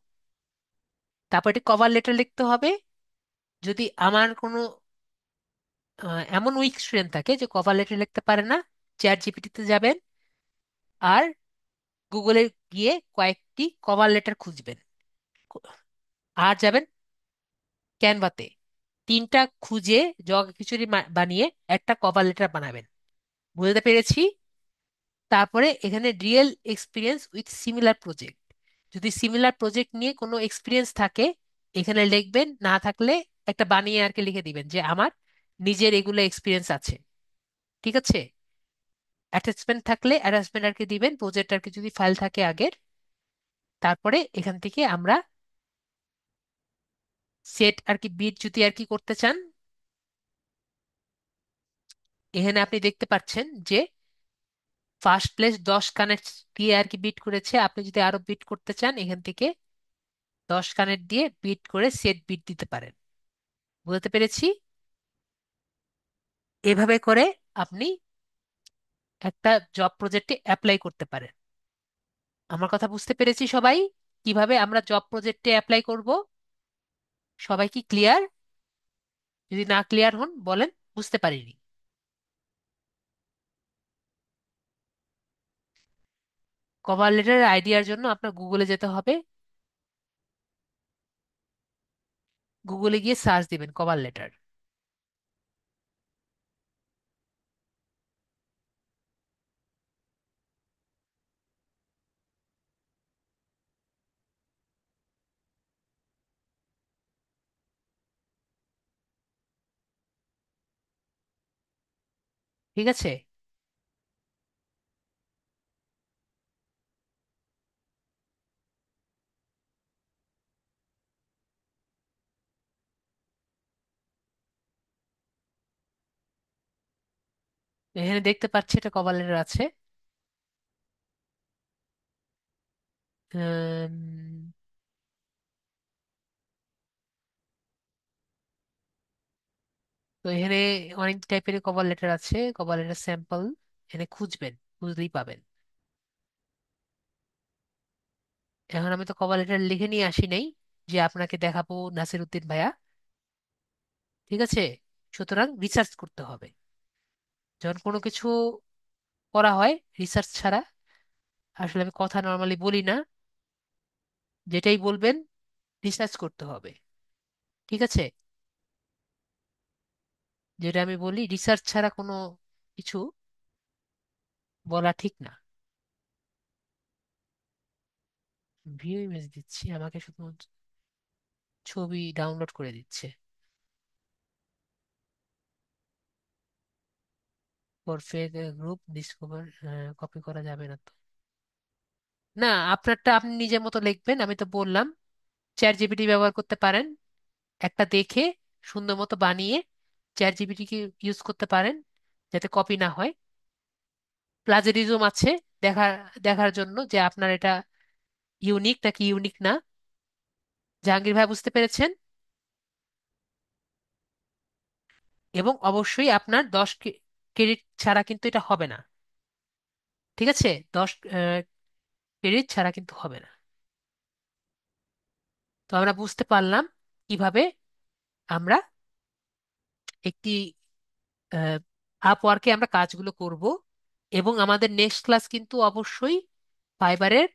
তারপর এটি কভার লেটার লিখতে হবে। যদি আমার কোনো এমন উইক স্টুডেন্ট থাকে যে কভার লেটার লিখতে পারে না, চ্যাট জিপিটিতে যাবেন, আর গুগলে গিয়ে কয়েকটি কভার লেটার খুঁজবেন, আর যাবেন ক্যানভাতে, 3টা খুঁজে জগা খিচুড়ি বানিয়ে একটা কভার লেটার বানাবেন। বুঝতে পেরেছি? তারপরে এখানে real experience with similar project, যদি সিমিলার প্রজেক্ট নিয়ে কোনো এক্সপিরিয়েন্স থাকে এখানে লিখবেন, না থাকলে একটা বানিয়ে আর কি লিখে দিবেন যে আমার নিজের এগুলো এক্সপিরিয়েন্স আছে, ঠিক আছে। অ্যাটাচমেন্ট থাকলে অ্যাটাচমেন্ট আর কি দিবেন, প্রজেক্ট আর কি যদি ফাইল থাকে আগের। তারপরে এখান থেকে আমরা সেট আর কি বিট যদি আর কি করতে চান, এখানে আপনি দেখতে পাচ্ছেন যে ফার্স্ট প্লেস 10 কানেক্ট দিয়ে আর কি বিট করেছে। আপনি যদি আরো বিট করতে চান, এখান থেকে 10 কানেক্ট দিয়ে বিট করে সেট বিট দিতে পারেন। বুঝতে পেরেছি? এভাবে করে আপনি একটা জব প্রজেক্টে অ্যাপ্লাই করতে পারেন। আমার কথা বুঝতে পেরেছি সবাই? কিভাবে আমরা জব প্রজেক্টে অ্যাপ্লাই করব? সবাই কি ক্লিয়ার? যদি না ক্লিয়ার হন বলেন, বুঝতে পারিনি। কভার লেটারের আইডিয়ার জন্য আপনার গুগলে যেতে হবে। গুগলে গিয়ে সার্চ দিবেন কভার লেটার। ঠিক আছে। এখানে দেখতে পাচ্ছি এটা কভার লেটার আছে। উম, তো এখানে অনেক টাইপের কভার লেটার আছে, কভার লেটার স্যাম্পল এখানে খুঁজবেন, খুঁজলেই পাবেন। এখন আমি তো কভার লেটার লিখে নিয়ে আসি নাই যে আপনাকে দেখাবো নাসির উদ্দিন ভাইয়া, ঠিক আছে। সুতরাং রিসার্চ করতে হবে। যখন কোনো কিছু করা হয় রিসার্চ ছাড়া, আসলে আমি কথা নর্মালি বলি না, যেটাই বলবেন রিসার্চ করতে হবে, ঠিক আছে। যেটা আমি বলি রিসার্চ ছাড়া কোনো কিছু বলা ঠিক না। ভিউ ইমেজ দিচ্ছি, আমাকে শুধু ছবি ডাউনলোড করে দিচ্ছে। For fake group discover, copy করা যাবে না তো। না, আপনারটা আপনি নিজের মতো লিখবেন, আমি তো বললাম চ্যাট জিপিটি ব্যবহার করতে পারেন, একটা দেখে সুন্দর মতো বানিয়ে চ্যাট জিপিটিকে ইউজ করতে পারেন, যাতে কপি না হয়। প্লাজারিজম আছে, দেখার দেখার জন্য যে আপনার এটা ইউনিক নাকি ইউনিক না। জাহাঙ্গীর ভাই বুঝতে পেরেছেন? এবং অবশ্যই আপনার 10 ক্রেডিট ছাড়া কিন্তু এটা হবে না। ঠিক আছে, 10 ক্রেডিট ছাড়া কিন্তু হবে না। তো আমরা বুঝতে পারলাম কিভাবে আমরা একটি আপওয়ার্কে আমরা কাজগুলো করব। এবং আমাদের নেক্সট ক্লাস কিন্তু অবশ্যই ফাইবারের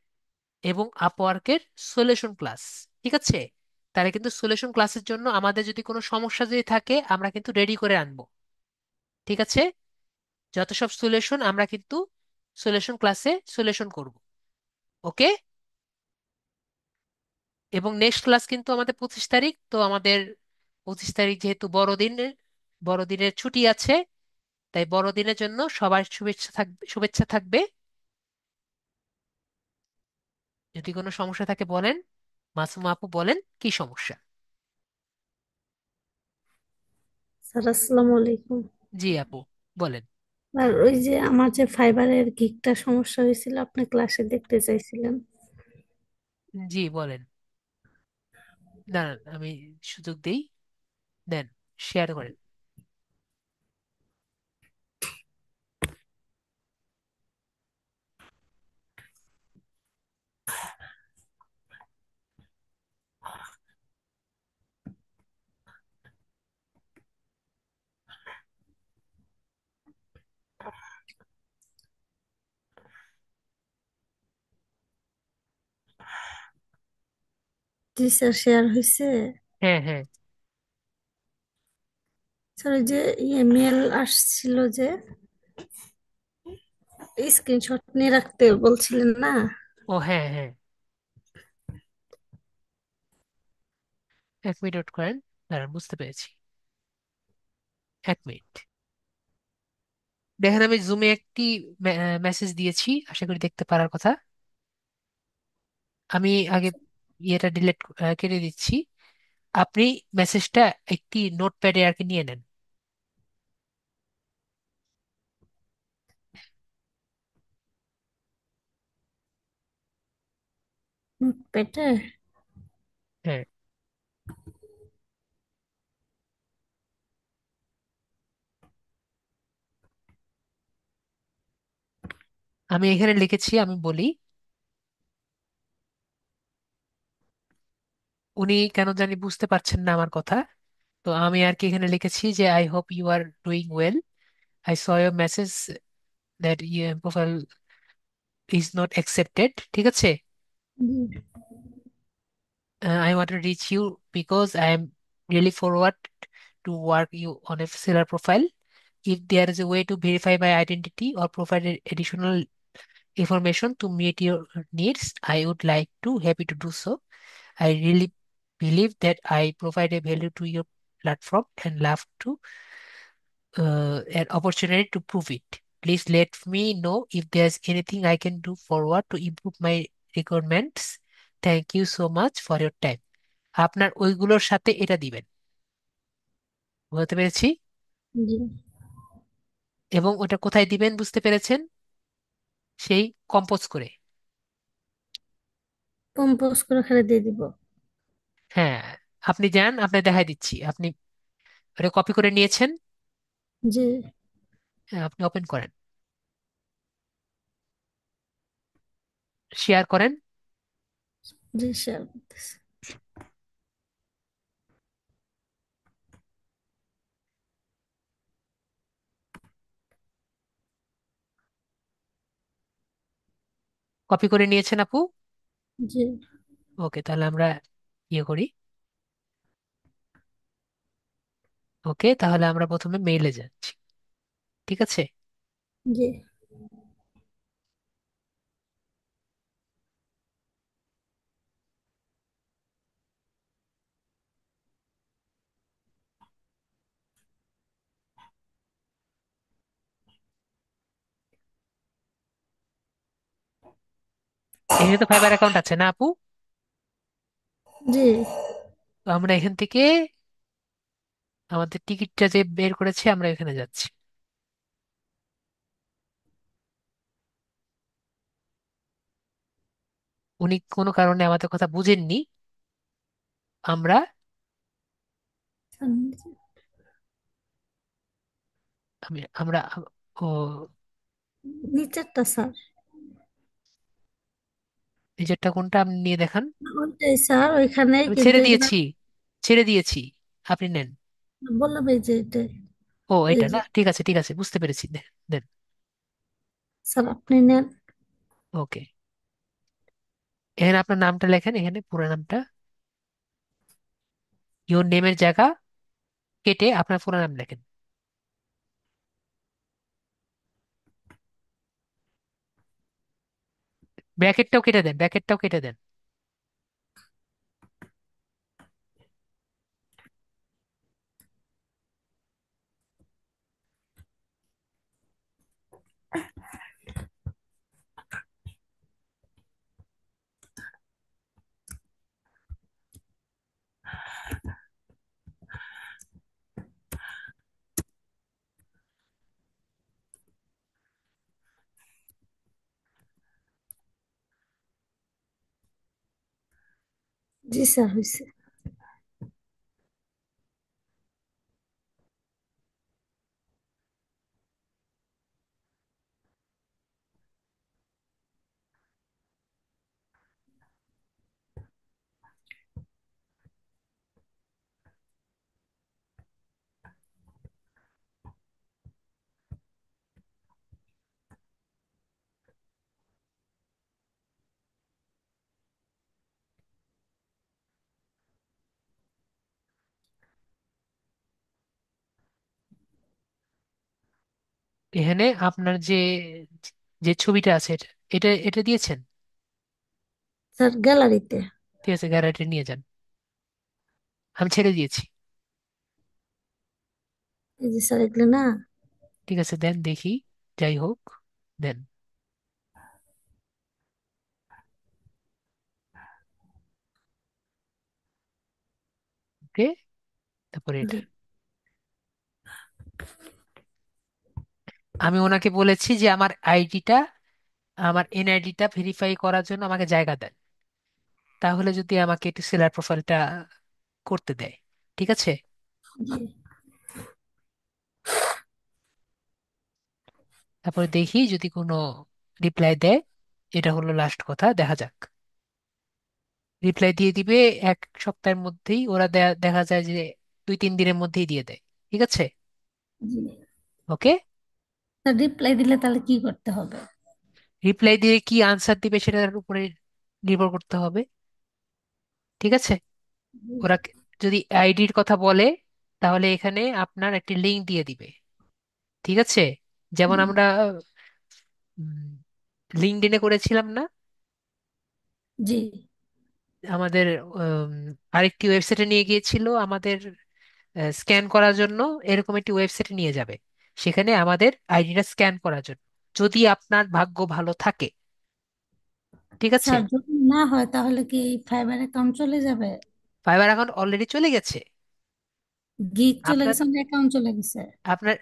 এবং আপওয়ার্কের সলিউশন ক্লাস। ঠিক আছে, তাহলে কিন্তু সলিউশন ক্লাসের জন্য আমাদের যদি কোনো সমস্যা যদি থাকে আমরা কিন্তু রেডি করে আনবো। ঠিক আছে, যত সব সলিউশন আমরা কিন্তু সলিউশন ক্লাসে সলিউশন করব। ওকে। এবং নেক্সট ক্লাস কিন্তু আমাদের 25 তারিখ, তো আমাদের 25 তারিখ যেহেতু বড়দিনের বড়দিনের ছুটি আছে, তাই বড়দিনের জন্য সবার শুভেচ্ছা থাকবে। যদি কোনো সমস্যা থাকে বলেন। মাসুমা আপু বলেন কি সমস্যা। স্যার আসসালামু আলাইকুম। জি আপু, বলেন। আর ওই যে আমার যে ফাইবারের গিগটা সমস্যা হয়েছিল, আপনি ক্লাসে দেখতে চাইছিলেন। জি বলেন। দাঁড়ান আমি সুযোগ দিই, দেন, শেয়ার করেন। জি স্যার, শেয়ার হয়েছে। হ্যাঁ হ্যাঁ। স্যার ওই যে ইমেল আসছিল যে স্ক্রিনশট নিয়ে রাখতে বলছিলেন না? ও হ্যাঁ হ্যাঁ, 1 মিনিট ওয়েট করেন। দাঁড়ান, বুঝতে পেরেছি। 1 মিনিট। দেখেন আমি জুমে একটি মেসেজ দিয়েছি, আশা করি দেখতে পারার কথা। আমি আগে ইয়েটা ডিলিট কেটে দিচ্ছি। আপনি মেসেজটা একটি নোটপ্যাডে আর কি নিয়ে নেন। পেটে। হ্যাঁ, আমি এখানে লিখেছি, আমি বলি। উনি কেন জানি বুঝতে পারছেন না আমার কথা, তো আমি আর কি এখানে লিখেছি যে I hope you are doing well, I saw your message that profile is not accepted. ঠিক আছে, I want to reach you because I am really forward to work you on a seller profile. If there is a way to verify my identity or provide additional information to meet your needs, I would like to happy to do so. I really believe that I provide a value to your platform and love to an opportunity to prove it. Please let me know if there's anything I can do forward to improve my requirements. Thank you so much for your time. আপনার ওইগুলোর সাথে এটা দিবেন। বুঝতে পেরেছি। জি। এবং ওটা কোথায় দিবেন বুঝতে পেরেছেন, সেই কম্পোজ করে। কম্পোজ করে খালি দিয়ে দিব। হ্যাঁ, আপনি যান, আপনি দেখাই দিচ্ছি। আপনি ওটা কপি করে নিয়েছেন। জি। হ্যাঁ, আপনি ওপেন করেন, শেয়ার করেন। জি শেয়ার করতেছি। কপি করে নিয়েছেন আপু? জি। ওকে, তাহলে আমরা ইয়ে করি। ওকে, তাহলে আমরা প্রথমে মেইলে যাচ্ছি। ঠিক আছে। জি। এখানে তো ফাইবার অ্যাকাউন্ট আছে না আপু? জি। তো আমরা এখান থেকে আমাদের টিকিটটা যে বের করেছি আমরা এখানে যাচ্ছি। উনি কোনো কারণে আমাদের কথা বুঝেননি। আমরা আমরা ও নিচেরটা স্যার। নিজেরটা কোনটা আপনি নিয়ে দেখান। ওইটাই স্যার, ওইখানে আমি কিন্তু ছেড়ে এগুলা দিয়েছি, ছেড়ে দিয়েছি, আপনি নেন। বললাম, এই যে এটাই। ও এই এটা যে না, ঠিক আছে ঠিক আছে, বুঝতে পেরেছি, দেন দেন। স্যার, আপনি নেন। ওকে, এখানে আপনার নামটা লেখেন, এখানে পুরো নামটা, ইওর নেমের জায়গা কেটে আপনার পুরো নাম লেখেন। ব্র্যাকেটটাও কেটে দেন, ব্র্যাকেটটাও কেটে দেন। জি স্যার, হয়েছে। এখানে আপনার যে যে ছবিটা আছে এটা এটা এটা দিয়েছেন। স্যার, গ্যালারিতে। ঠিক আছে, গ্যারান্টি নিয়ে যান, আমি ছেড়ে দিয়েছি। এই যে স্যার, এগুলো না। ঠিক আছে, দেন দেখি, যাই হোক, দেন। ওকে, তারপরে এটা জি আমি ওনাকে বলেছি যে আমার আইডিটা, আমার এনআইডিটা ভেরিফাই করার জন্য আমাকে জায়গা দেন, তাহলে যদি আমাকে একটু সেলার প্রোফাইলটা করতে দেয়। ঠিক আছে, জি তারপরে দেখি যদি কোনো রিপ্লাই দেয়। এটা হলো লাস্ট কথা, দেখা যাক। রিপ্লাই দিয়ে দিবে 1 সপ্তাহের মধ্যেই, ওরা দেখা যায় যে 2-3 দিনের মধ্যেই দিয়ে দেয়। ঠিক আছে। জি ওকে, স্যার, রিপ্লাই দিলে তাহলে কি করতে হবে? রিপ্লাই দিয়ে কি আনসার দিবে সেটার উপরে নির্ভর করতে হবে। ঠিক আছে, ওরা যদি আইডির কথা বলে তাহলে এখানে আপনার একটি লিংক দিয়ে দিবে। ঠিক আছে, যেমন আমরা লিঙ্কডইনে করেছিলাম না, জি আমাদের উম, আরেকটি ওয়েবসাইটে নিয়ে গিয়েছিল আমাদের স্ক্যান করার জন্য, এরকম একটি ওয়েবসাইটে নিয়ে যাবে, সেখানে আমাদের আইডিটা স্ক্যান করার জন্য, যদি আপনার ভাগ্য ভালো থাকে। ঠিক আছে, স্যার, যদি না হয় তাহলে কি এই ফাইবার অ্যাকাউন্ট চলে যাবে? ফাইবার অ্যাকাউন্ট অলরেডি চলে গেছে। গিগ চলে আপনার গেছে, আমার অ্যাকাউন্ট চলে গেছে। আপনার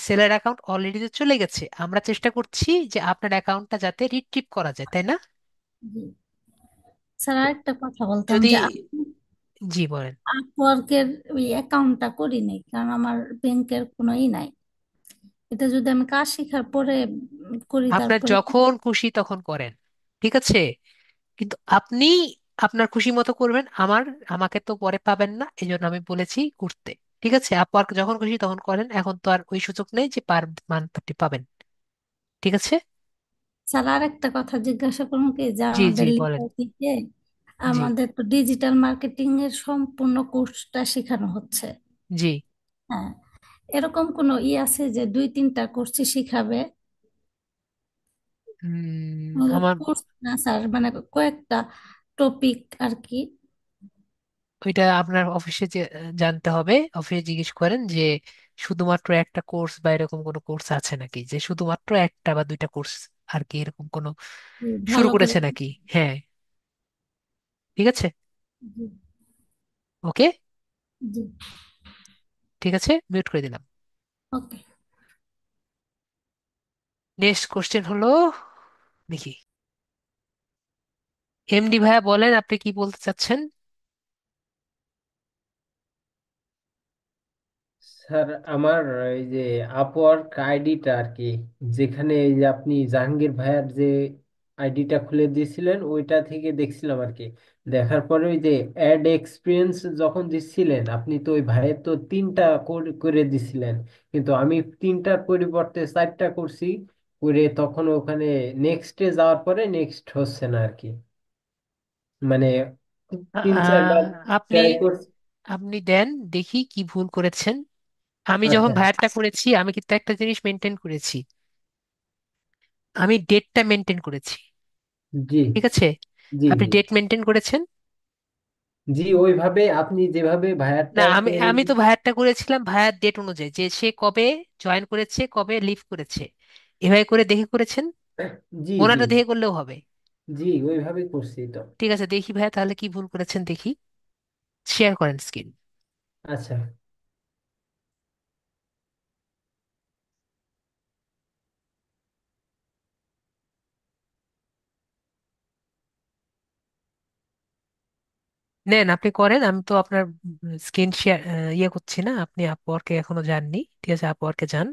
সেলার অ্যাকাউন্ট অলরেডি তো চলে গেছে, আমরা চেষ্টা করছি যে আপনার অ্যাকাউন্টটা যাতে রিট্রিভ করা যায়, তাই না? জি স্যার, আরেকটা কথা বলতাম যদি, যে জি বলেন। আপওয়ার্কের ওই অ্যাকাউন্টটা করি নাই, কারণ আমার ব্যাংকের কোনো নাই। এটা যদি আমি কাজ শেখার পরে করি আপনার তারপরে। যখন খুশি তখন করেন, ঠিক আছে, কিন্তু আপনি আপনার খুশি মতো করবেন, আমাকে তো পরে পাবেন না, এই জন্য আমি বলেছি করতে। ঠিক আছে, আপনি যখন খুশি তখন করেন, এখন তো আর ওই সুযোগ নেই যে পার মান্থ আপনি পাবেন। ঠিক আছে। স্যার, আরেকটা কথা জিজ্ঞাসা করুন কি, যে জি জি আমাদের বলেন। লিডারকে জি আমাদের তো ডিজিটাল মার্কেটিং এর সম্পূর্ণ কোর্সটা শেখানো হচ্ছে। জি। হ্যাঁ, এরকম কোনো আছে যে 2-3টা কোর্স শিখাবে? আমার কোর্স না স্যার, মানে কয়েকটা টপিক আর কি। ওইটা আপনার অফিসে জানতে হবে, অফিসে জিজ্ঞেস করেন যে শুধুমাত্র একটা কোর্স বা এরকম কোনো কোর্স আছে নাকি, যে শুধুমাত্র একটা বা দুইটা কোর্স আর কি, এরকম কোনো শুরু ভালো করে। করেছে নাকি। হ্যাঁ, ঠিক আছে। জি ওকে, জি। ঠিক আছে, মিউট করে দিলাম। ওকে। নেক্সট কোশ্চেন হলো, দেখি, এমডি ভাইয়া বলেন, আপনি কি বলতে চাচ্ছেন? স্যার, আমার এই যে আপওয়ার্ক আইডিটা আর কি, যেখানে এই যে আপনি জাহাঙ্গীর ভাইয়ার যে আইডিটা খুলে দিয়েছিলেন ওইটা থেকে দেখছিলাম আর কি। দেখার পরে ওই যে অ্যাড এক্সপিরিয়েন্স যখন দিচ্ছিলেন আপনি, তো ওই ভাইয়ের তো তিনটা করে দিছিলেন, কিন্তু আমি তিনটার পরিবর্তে চারটা করছি। করে তখন ওখানে নেক্সটে যাওয়ার পরে নেক্সট হচ্ছে না আর কি, মানে তিন চারবার আপনি ট্রাই করছি। আপনি দেন, দেখি কি ভুল করেছেন। আমি যখন আচ্ছা। ভায়ারটা করেছি আমি কিন্তু একটা জিনিস মেনটেন করেছি, আমি ডেটটা মেনটেন করেছি। জি। ঠিক আছে, জি। আপনি জি। ডেট মেনটেন করেছেন। জি, ওইভাবে আপনি যেভাবে না, ভায়ারটা আমি করে। আমি তো ভায়ারটা করেছিলাম ভায়ার ডেট অনুযায়ী, যে সে কবে জয়েন করেছে, কবে লিভ করেছে, এভাবে করে দেখে করেছেন। জি। জি। ওনাটা দেখে করলেও হবে। জি, ওইভাবেই করছি তো। ঠিক আছে, দেখি ভাইয়া তাহলে কি ভুল করেছেন দেখি। শেয়ার করেন স্ক্রিন। আচ্ছা। নেন, আপনি করেন, আমি তো আপনার স্ক্রিন শেয়ার ইয়ে করছি না। আপনি আপওয়ার্কে এখনো যাননি, ঠিক আছে, আপওয়ার্কে যান।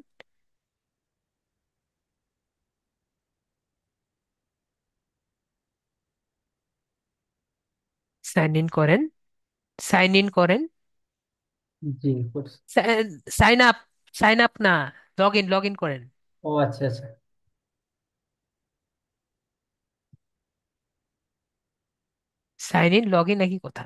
সাইন ইন করেন, সাইন ইন করেন। জি, করছি। সাইন আপ, সাইন আপ না, লগ ইন, লগ ইন করেন। ও আচ্ছা আচ্ছা। সাইন ইন লগ ইন একই কথা।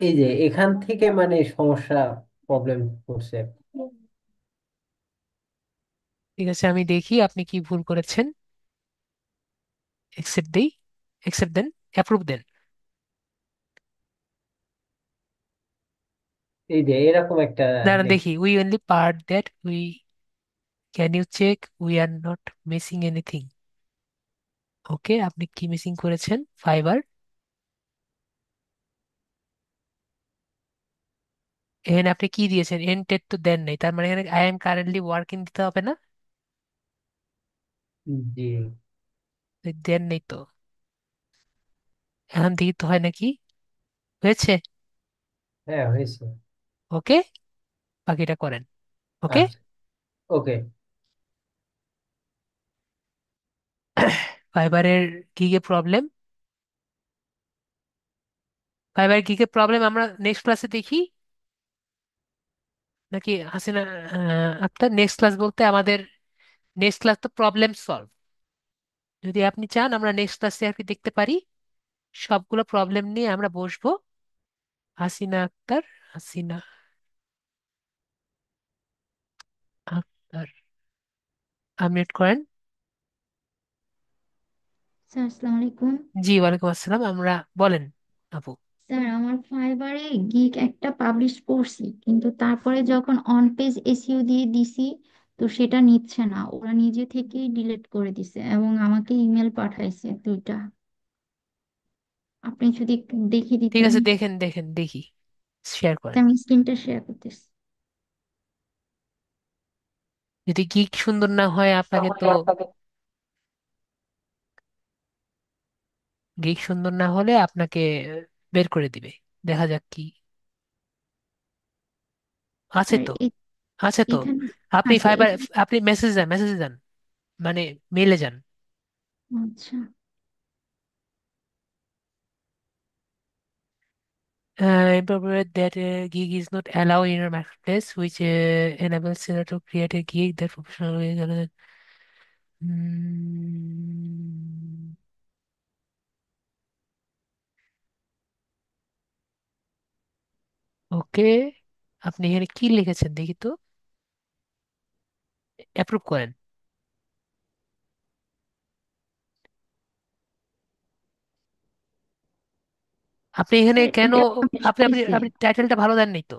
এই যে এখান থেকে মানে সমস্যা, প্রবলেম করছে। ঠিক আছে, আমি দেখি আপনি কি ভুল করেছেন। একসেপ্ট দেই, একসেপ্ট দেন, অ্যাপ্রুভ দেন। এই যে এরকম একটা দাঁড়ান লেখ। দেখি, we only part that we, can you check we are not missing anything. Okay, আপনি কি মিসিং করেছেন? ফাইবার। এখানে আপনি কি দিয়েছেন? এন্টেড তো দেন নাই, তার মানে এখানে আই এম কারেন্টলি ওয়ার্কিং দিতে হবে না? জি। দেন নেই তো। এখন দিতে হয় নাকি? হয়েছে। হ্যাঁ, হয়েছে। ওকে, বাকিটা করেন। ওকে। আচ্ছা। ওকে। ফাইবারের গিগে প্রবলেম, ফাইবার গিগে প্রবলেম আমরা নেক্সট ক্লাসে দেখি, নাকি হাসিনা আপনার নেক্সট ক্লাস বলতে আমাদের নেক্সট ক্লাস তো প্রবলেম সলভ। যদি আপনি চান আমরা নেক্সট ক্লাসে আর কি দেখতে পারি, সবগুলো প্রবলেম নিয়ে আমরা বসবো। হাসিনা আক্তার, হাসিনা আক্তার, আপডেট করেন। স্যার আসসালামু আলাইকুম। জি, ওয়ালাইকুম আসসালাম, আমরা বলেন আপু। স্যার আমার ফাইবারে গিগ একটা পাবলিশ করছি, কিন্তু তারপরে যখন অন পেজ এসইও দিয়ে দিছি তো সেটা নিচ্ছে না, ওরা নিজে থেকেই ডিলিট করে দিছে এবং আমাকে ইমেল পাঠাইছে দুইটা। আপনি যদি একটু দেখে ঠিক দিতেন। আছে, দেখেন দেখেন দেখি, শেয়ার করেন। স্যার আমি স্ক্রিনটা শেয়ার করতেছি। যদি গিক সুন্দর না হয় আপনাকে তো, গিক সুন্দর না হলে আপনাকে বের করে দিবে। দেখা যাক কি আছে স্যার তো, আছে তো। এখানে আপনি আছে ফাইবার, এখানে। আপনি মেসেজ যান, মেসেজে যান, মানে মেলে যান। আচ্ছা। Inappropriate that gig is not allowed in your marketplace, which enables seller to create a gig that professionally. ওকে, আপনি এখানে কি লিখেছেন দেখি তো, অ্যাপ্রুভ করেন। আপনি এখানে স্যার কেন, এটা পাবলিশ আপনি আপনি হয়েছে। আপনি টাইটেলটা ভালো দেননি তো,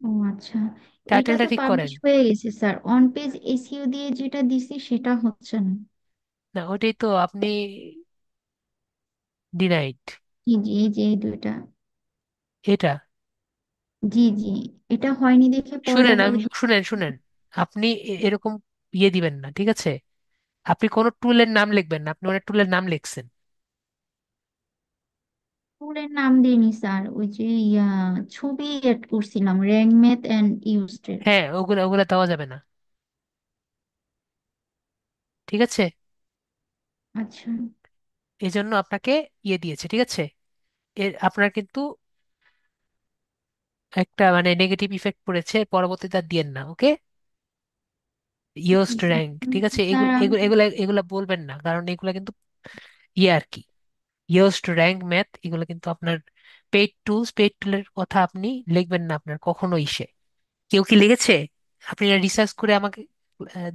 ও আচ্ছা, এটা টাইটেলটা তো ঠিক করেন। পাবলিশ হয়ে গেছে স্যার, অন পেজ এসইও দিয়ে যেটা দিছি সেটা হচ্ছে না। না, ওইটাই তো আপনি ডিনাইড। জি জি, এই যে এই দুইটা। এটা জি জি, এটা হয়নি দেখে পরে শুনেন, আবার আমি শুনেন শুনেন, আপনি এরকম ইয়ে দিবেন না, ঠিক আছে? আপনি কোনো টুলের নাম লিখবেন না, আপনি অনেক টুলের নাম লিখছেন। স্কুলের নাম দিইনি স্যার, ওই যে ছবি এড করছিলাম, র্যাঙ্ক ম্যাথ অ্যান্ড ইউস্ট্রের। হ্যাঁ, ওগুলো ওগুলো দেওয়া যাবে না, ঠিক আছে? আচ্ছা। এই জন্য আপনাকে ইয়ে দিয়েছে, ঠিক আছে? এর আপনার কিন্তু একটা মানে নেগেটিভ ইফেক্ট পড়েছে, পরবর্তীতে আর দিয়েন না, ওকে? জি ইয়োস্ট স্যার। র্যাঙ্ক, ঠিক আছে? স্যার এগুলো আমি এগুলো এগুলো এগুলো বলবেন না, কারণ এগুলো কিন্তু ইয়ে আর কি, ইয়োস্ট র্যাঙ্ক ম্যাথ এগুলো কিন্তু আপনার পেইড টুলের কথা আপনি লিখবেন না আপনার কখনো ইসে। কেউ কি লিখেছে? আপনি রিসার্চ করে আমাকে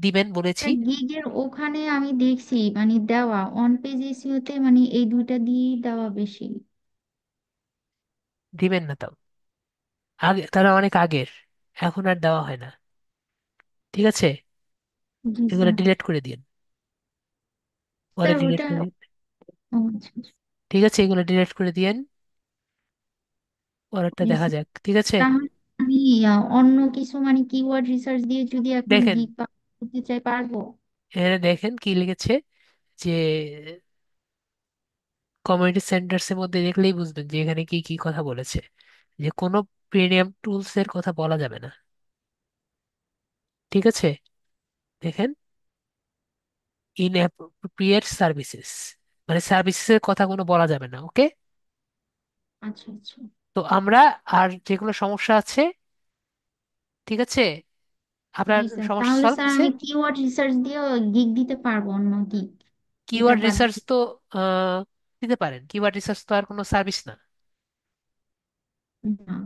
দিবেন বলেছি। গিগের ওখানে আমি দেখছি মানে দেওয়া অন পেজ এসইওতে মানে এই দুইটা দিয়েই দেওয়া বেশি। দিবেন না তাও, আগে তারা অনেক আগের, এখন আর দেওয়া হয় না, ঠিক আছে? জি এগুলো স্যার। ডিলিট করে দিন, পরে স্যার ডিলিট ওটা, করে দিন, ও আচ্ছা আচ্ছা। ঠিক আছে? এগুলো ডিলিট করে দিন, পরেরটা জি দেখা স্যার। যাক, ঠিক আছে? তাহলে আমি অন্য কিছু মানে কিওয়ার্ড রিসার্চ দিয়ে যদি এখন দেখেন, গিগ করতে চাই পারবো? এখানে দেখেন কি লিখেছে, যে কমিউনিটি সেন্টার্স এর মধ্যে দেখলেই বুঝবেন যে এখানে কি কি কথা বলেছে, যে কোনো প্রিমিয়াম টুলস এর কথা বলা যাবে না, ঠিক আছে? দেখেন, ইনঅ্যাপ্রোপ্রিয়েট সার্ভিসেস, মানে সার্ভিসেস এর কথা কোনো বলা যাবে না, ওকে? আচ্ছা আচ্ছা। তো আমরা আর যেগুলো সমস্যা আছে, ঠিক আছে, আপনার জি স্যার, সমস্যা তাহলে সলভ স্যার হয়েছে। আমি কিওয়ার্ড রিসার্চ দিয়ে গিগ দিতে পারবো, অন্য গিগ এটা কিওয়ার্ড বাদ রিসার্চ দিয়ে? তো আহ, দিতে পারেন, কিওয়ার্ড রিসার্চ তো আর কোনো সার্ভিস না, না।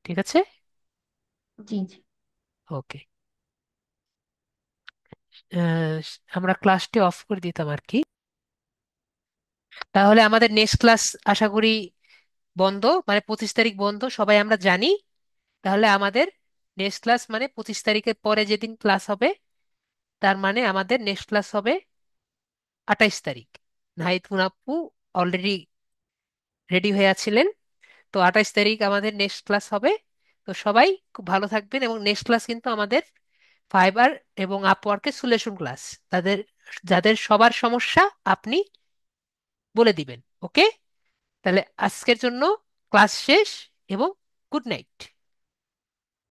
ঠিক আছে? জি জি। ওকে, আমরা ক্লাসটি অফ করে দিতাম আর কি। তাহলে আমাদের নেক্সট ক্লাস আশা করি বন্ধ, মানে 25 তারিখ বন্ধ, সবাই আমরা জানি। তাহলে আমাদের নেক্সট ক্লাস মানে 25 তারিখের পরে যেদিন ক্লাস হবে, তার মানে আমাদের নেক্সট ক্লাস হবে 28 তারিখ। নাহিদ মুনাপ্পু অলরেডি রেডি হয়ে আছিলেন। তো 28 তারিখ আমাদের নেক্সট ক্লাস হবে। তো সবাই খুব ভালো থাকবেন, এবং নেক্সট ক্লাস কিন্তু আমাদের ফাইবার এবং আপওয়ার্কের সলিউশন ক্লাস। তাদের যাদের সবার সমস্যা আপনি বলে দিবেন, ওকে? তাহলে আজকের জন্য ক্লাস শেষ, এবং গুড নাইট।